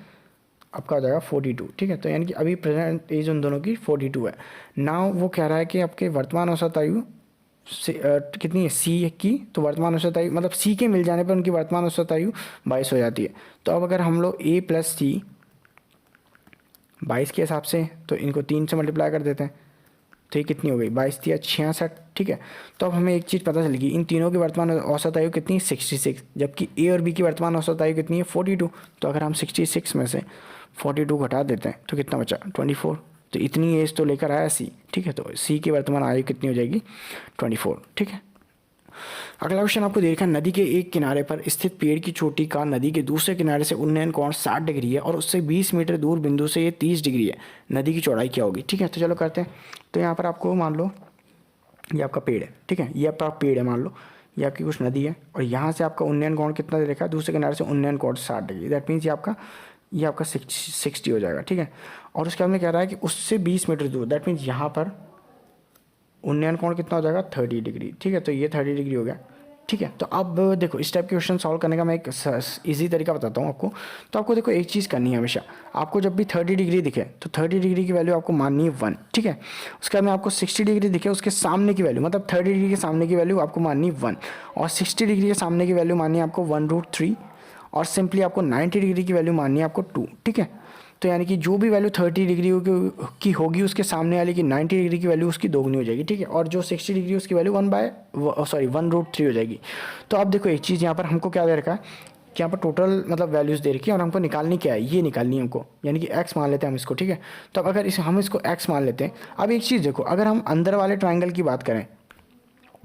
S1: आपका हो जाएगा 42। ठीक है, तो यानी कि अभी प्रेजेंट एज उन दोनों की 42 है। नाउ वो कह रहा है कि आपके वर्तमान औसत आयु कितनी है, सी की, तो वर्तमान औसत आयु मतलब सी के मिल जाने पर उनकी वर्तमान औसत आयु 22 हो जाती है। तो अब अगर हम लोग ए प्लस सी 22 के हिसाब से, तो इनको 3 से मल्टीप्लाई कर देते हैं, तो ये कितनी हो गई, 22 × 66। ठीक है, तो अब हमें एक चीज़ पता चलेगी, इन तीनों की वर्तमान औसत आयु कितनी है, 66, जबकि ए और बी की वर्तमान औसत आयु कितनी है, 42। तो अगर हम 66 में से 42 घटा देते हैं तो कितना बचा, 24। तो इतनी एज तो लेकर आया सी। ठीक है, तो सी की वर्तमान आयु कितनी हो जाएगी, 24। ठीक है, अगला क्वेश्चन आपको देखा, नदी के एक किनारे पर स्थित पेड़ की चोटी का नदी के दूसरे किनारे से उन्नयन कोण 60 डिग्री है और उससे 20 मीटर दूर बिंदु से ये 30 डिग्री है, नदी की चौड़ाई क्या होगी। ठीक है, तो चलो करते हैं। तो यहाँ पर आपको मान लो ये आपका पेड़ है। ठीक है, ये आपका पेड़ है, मान लो ये आपकी कुछ नदी है और यहाँ से आपका उन्नयन कोण कितना दे रखा है, दूसरे किनारे से उन्नयन कोण 60 डिग्री। दैट मीन्स ये आपका 60 हो जाएगा। ठीक है, और उसके बाद में कह रहा है कि उससे 20 मीटर दूर, दैट मीन्स यहाँ पर उन्नयन कोण कितना हो जाएगा, 30 डिग्री। ठीक है, तो ये 30 डिग्री हो गया। ठीक है, तो अब देखो इस टाइप के क्वेश्चन सॉल्व करने का मैं एक इजी तरीका बताता हूँ आपको। तो आपको देखो एक चीज़ करनी है हमेशा, आपको जब भी 30 डिग्री दिखे तो 30 डिग्री की वैल्यू आपको माननी है 1। ठीक है, उसके बाद में आपको 60 डिग्री दिखे, उसके सामने की वैल्यू मतलब 30 डिग्री के सामने की वैल्यू आपको माननी है 1, और 60 डिग्री के सामने की वैल्यू माननी है आपको 1√3, और सिंपली आपको 90 डिग्री की वैल्यू माननी है आपको 2। ठीक है, तो यानी कि जो भी वैल्यू 30 डिग्री की होगी उसके सामने वाले की 90 डिग्री की वैल्यू उसकी दोगुनी हो जाएगी। ठीक है, और जो 60 डिग्री उसकी वैल्यू 1/3 हो जाएगी। तो अब देखो एक चीज़ यहाँ पर हमको क्या दे रखा है कि यहाँ पर टोटल मतलब वैल्यूज़ दे रखी है और हमको निकालनी क्या है, ये निकालनी है हमको, यानी कि x मान लेते हैं हम इसको। ठीक है, तो अब अगर हम इसको x मान लेते हैं, अब एक चीज़ देखो, अगर हम अंदर वाले ट्राइंगल की बात करें,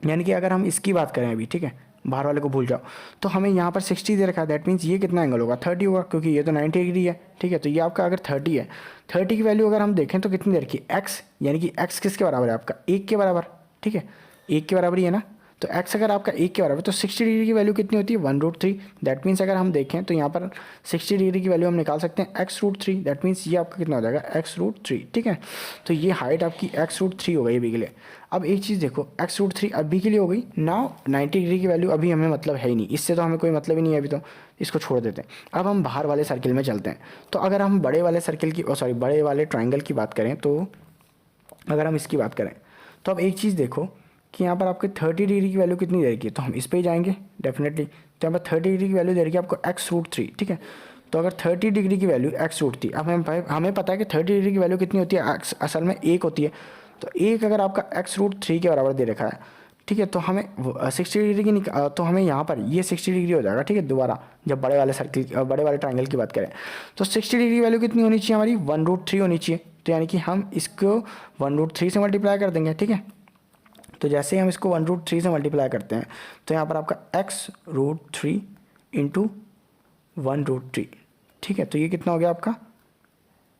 S1: यानी कि अगर हम इसकी बात करें अभी, ठीक है, बाहर वाले को भूल जाओ, तो हमें यहाँ पर 60 दे रखा है। दैट मीन्स ये कितना एंगल होगा, 30 होगा, क्योंकि ये तो 90 डिग्री है। ठीक है, तो ये आपका अगर 30 है, 30 की वैल्यू अगर हम देखें तो कितनी दे रखी है, x, यानी कि x किसके बराबर है आपका, 1 के बराबर। ठीक है, 1 के बराबर ही है ना, तो x अगर आपका 1 के बराबर, तो 60 डिग्री की वैल्यू कितनी होती है, 1√3। दैट मीन्स अगर हम देखें तो यहाँ पर 60 डिग्री की वैल्यू हम निकाल सकते हैं x√3। दैट मीन्स ये आपका कितना हो जाएगा, x√3। ठीक है, तो ये हाइट आपकी x√3 हो गई अभी के लिए। अब एक चीज़ देखो, x√3 अभी के लिए हो गई। नाउ 90 डिग्री की वैल्यू अभी हमें मतलब है ही नहीं, इससे तो हमें कोई मतलब ही नहीं है अभी, तो इसको छोड़ देते हैं। अब हम बाहर वाले सर्किल में चलते हैं। तो अगर हम बड़े वाले सर्किल की बड़े वाले ट्राइंगल की बात करें, तो अगर हम इसकी बात करें तो अब एक चीज़ देखो कि यहाँ पर आपके 30 डिग्री की वैल्यू कितनी दे रखी है, तो हम इस पर ही जाएंगे डेफिनेटली। तो यहाँ पर 30 डिग्री की वैल्यू दे रखी है आपको x√3। ठीक है, तो अगर 30 डिग्री की वैल्यू x√3, अब हमें पता है कि 30 डिग्री की वैल्यू कितनी होती है, असल में 1 होती है। तो 1 अगर आपका x√3 के बराबर दे रखा है, ठीक है, तो हमें 60 डिग्री की तो हमें यहाँ पर ये 60 डिग्री हो जाएगा। ठीक है, दोबारा जब बड़े वाले ट्राइंगल की बात करें तो 60 डिग्री की वैल्यू कितनी होनी चाहिए हमारी, 1√3 होनी चाहिए। तो यानी कि हम इसको 1√3 से मल्टीप्लाई कर देंगे। ठीक है, तो जैसे ही हम इसको 1√3 से मल्टीप्लाई करते हैं तो यहाँ पर आपका x√3 × 1√3। ठीक है, तो ये कितना हो गया आपका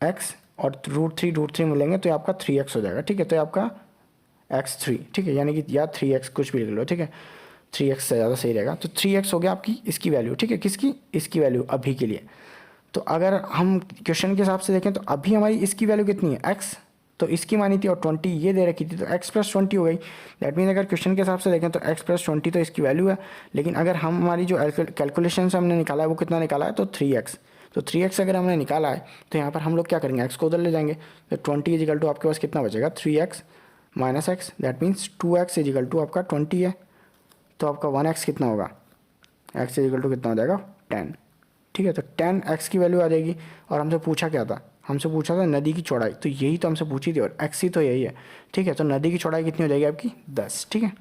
S1: x, और √3 मिलेंगे तो ये आपका 3x हो जाएगा। ठीक है, तो ये आपका x3। ठीक है, यानी कि या 3x कुछ भी लिख लो। ठीक है, 3x से ज़्यादा सही रहेगा। तो 3x हो गया आपकी इसकी वैल्यू। ठीक है, किसकी, इसकी वैल्यू अभी के लिए। तो अगर हम क्वेश्चन के हिसाब से देखें तो अभी हमारी इसकी वैल्यू कितनी है, x, तो इसकी मानी थी, और 20 ये दे रखी थी, तो x + 20 हो गई। दैट मीन अगर क्वेश्चन के हिसाब से देखें तो x + 20 तो इसकी वैल्यू है, लेकिन अगर हम हमारी जो कैलकुलेशन से हमने निकाला है वो कितना निकाला है, तो 3x। तो 3x अगर हमने निकाला है तो यहाँ पर हम लोग क्या करेंगे, x को उधर ले जाएंगे। तो 20 = आपके पास कितना बचेगा, 3x - x। That means 2x = आपका 20 है, तो आपका 1x कितना होगा, x = कितना हो जाएगा, 10। ठीक है, तो 10x की वैल्यू आ जाएगी। और हमसे पूछा क्या था, हमसे पूछा था नदी की चौड़ाई, तो यही तो हमसे पूछी थी, और x ही तो यही है। ठीक है, तो नदी की चौड़ाई कितनी हो जाएगी आपकी, 10। ठीक है,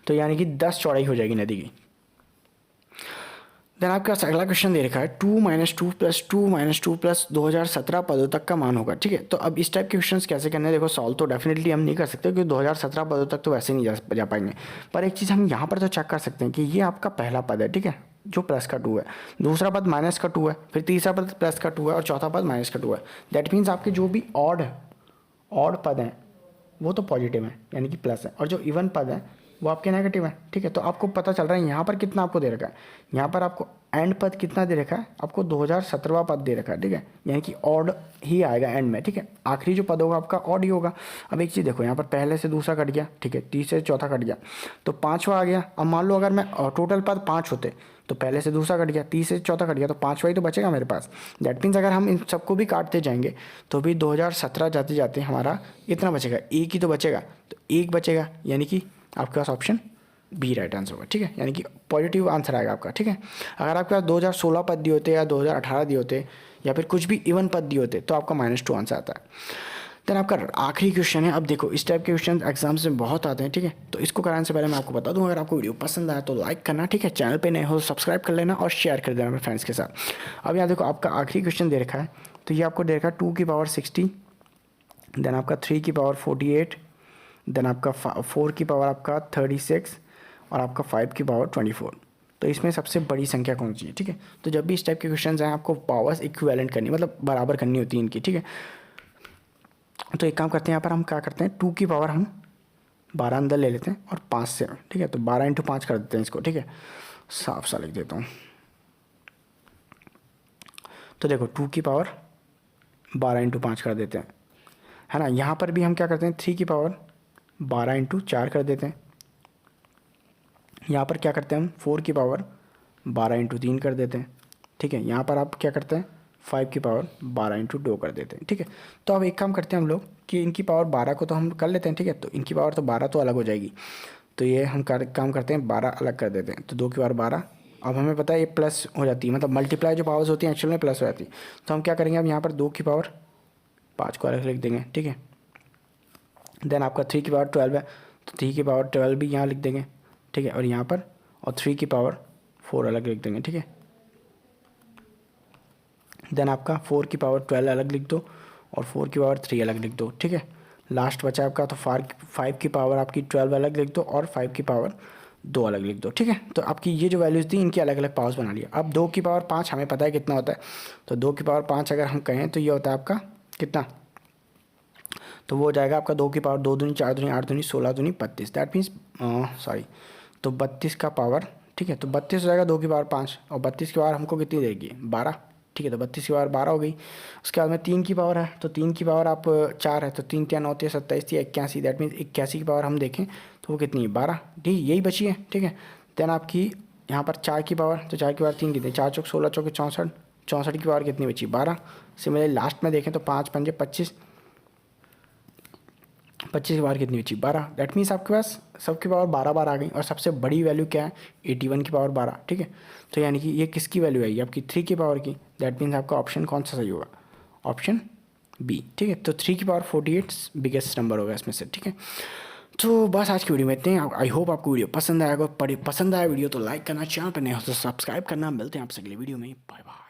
S1: तो यानी कि 10 चौड़ाई हो जाएगी नदी की। देन आपके पास अगला क्वेश्चन दे रखा है 2 minus two plus 2 minus two plus 2017 पदों तक का मान होगा। ठीक है, तो अब इस टाइप के क्वेश्चंस कैसे करने हैं, देखो सॉल्व तो डेफिनेटली हम नहीं कर सकते क्योंकि 2017 पदों तक तो वैसे नहीं जा पाएंगे। पर एक चीज़ हम यहाँ पर तो चेक कर सकते हैं कि ये आपका पहला पद है, ठीक है, जो प्लस का 2 है, दूसरा पद माइनस का 2 है, फिर तीसरा पद प्लस का 2 है और चौथा पद माइनस का 2 है। दैट मीन्स आपके जो भी ऑड पद हैं वो तो पॉजिटिव है यानी कि प्लस है, और जो इवन पद है वो आपके नेगेटिव है। ठीक है, तो आपको पता चल रहा है यहाँ पर कितना आपको दे रखा है, यहाँ पर आपको एंड पद कितना दे रखा है, आपको 2017वां पद दे रखा है। ठीक है, यानी कि ऑड ही आएगा एंड में। ठीक है, आखिरी जो पद होगा आपका ऑड ही होगा। अब एक चीज़ देखो, यहाँ पर पहले से दूसरा कट गया, ठीक है, तीसरे से चौथा कट गया तो पाँचवा आ गया। अब मान लो अगर मैं टोटल पद 5 होते तो पहले से दूसरा कट गया, तीसरे से चौथा कट गया तो पाँचवा ही तो बचेगा मेरे पास। दैट मीन्स अगर हम इन सबको भी काटते जाएंगे तो भी 2017 जाते जाते हमारा इतना बचेगा, एक ही तो बचेगा, तो एक बचेगा यानी कि आपके पास ऑप्शन बी राइट आंसर होगा। ठीक है, यानी कि पॉजिटिव आंसर आएगा आपका। ठीक है, अगर आपके पास 2016 पद दिए होते या 2018 दिए होते या फिर कुछ भी इवन पद दिए होते तो आपका -2 आंसर आता है। देन आपका आखिरी क्वेश्चन है। अब देखो इस टाइप के क्वेश्चन एग्जाम्स में बहुत आते हैं। ठीक है, तो इसको कराने से पहले मैं आपको बता दूं, अगर आपको वीडियो पसंद आया तो लाइक करना, ठीक है, चैनल पे नए हो सब्सक्राइब कर लेना और शेयर कर देना अपने फ्रेंड्स के साथ। अब यहाँ देखो आपका आखिरी क्वेश्चन दे रखा है, तो ये आपको दे रखा है 2 की पावर 60, देन आपका 3 की पावर 48, देन आपका 4 की पावर आपका 36 और आपका 5 की पावर 24। तो इसमें सबसे बड़ी संख्या कौन सी है। ठीक है, तो जब भी इस टाइप के क्वेश्चन आए आपको पावर्स इक्विवेलेंट करनी, मतलब बराबर करनी होती है इनकी। ठीक है, तो एक काम करते हैं, यहाँ पर हम क्या करते हैं 2 की पावर हम 12 अंदर ले लेते हैं और 5 से। ठीक है, तो 12 इंटू 5 कर देते हैं इसको। ठीक है, साफ सा लिख देता हूँ। तो देखो 2 की पावर 12 इंटू 5 कर देते हैं, है ना। यहाँ पर भी हम क्या करते हैं 3 की पावर 12 इंटू 4 कर देते हैं। यहाँ पर क्या करते हैं हम 4 की पावर 12 इंटू 3 कर देते हैं। ठीक है, यहाँ पर आप क्या करते हैं 5 की पावर 12 इंटू 2 कर देते हैं। ठीक है, तो अब एक काम करते हैं हम लोग कि इनकी पावर 12 को तो हम कर लेते हैं। ठीक है, तो इनकी पावर तो 12 तो अलग हो जाएगी, तो ये हम काम करते हैं 12 अलग कर देते हैं। तो 2 की पावर 12, अब हमें पता है ये प्लस हो जाती है, मतलब मल्टीप्लाई जो पावर्स होती हैं एक्चुअल में प्लस हो जाती है। तो हम क्या करेंगे, अब यहाँ पर 2 की पावर 5 को अलग लिख देंगे। ठीक है, देन आपका 3 की पावर 12 है तो 3 की पावर 12 भी यहाँ लिख देंगे। ठीक है, और यहाँ पर और 3 की पावर 4 अलग लिख देंगे। ठीक है, देन आपका 4 की पावर 12 अलग लिख दो और 4 की पावर 3 अलग लिख दो। ठीक है, लास्ट बचा आपका तो 5 की पावर आपकी 12 अलग लिख दो और 5 की पावर 2 अलग लिख दो। ठीक है, तो आपकी ये जो वैल्यूज़ थी इनकी अलग अलग पावर्स बना लिया। अब 2 की पावर 5 हमें पता है कितना होता है, तो 2 की पावर 5 अगर हम कहें तो ये होता है आपका कितना, तो वो हो जाएगा आपका 2 की पावर 2 दूनी 4 दूनी 8 दूनी 16 दूनी 32। दैट मीन्स सॉरी, तो 32 का पावर, ठीक है, तो 32 हो जाएगा 2 की पावर 5 और 32 की पावर हमको कितनी देगी 12। ठीक है, तो 32 की पावर 12 हो गई। उसके बाद में 3 की पावर है, तो 3 की पावर आप 4 है, तो 3 3 9 3 27 3 81, दैट मीन्स 81 की पावर हम देखें तो वो कितनी है 12। ठीक, यही बची है। ठीक है, देन आपकी यहाँ पर 4 की पावर, तो 4 की पावर 3 कितनी, 4 चौक 16 चौके 64, 64 की पावर कितनी बची 12। सिमिलरली लास्ट में देखें तो 5 पंजे 25, 25 की पावर कितनी बची 12। दैट मीन्स आपके पास सबकी पावर 12 बार आ गई और सबसे बड़ी वैल्यू क्या है 81 की पावर 12। ठीक है, तो यानी कि ये किसकी वैल्यू आएगी आपकी 3 की पावर की। दैट मीन्स आपका ऑप्शन कौन सा सही होगा, ऑप्शन बी। ठीक है, तो 3 की पावर 48 बिगेस्ट नंबर होगा इसमें से। ठीक है, तो बस आज की वीडियो में इतने हैं। आई होप आपको वीडियो पसंद आएगा, पसंद आया वीडियो तो लाइक करना, चैनल पर नए हो तो सब्सक्राइब करना। मिलते हैं आपसे अगली वीडियो में, बाय बाय।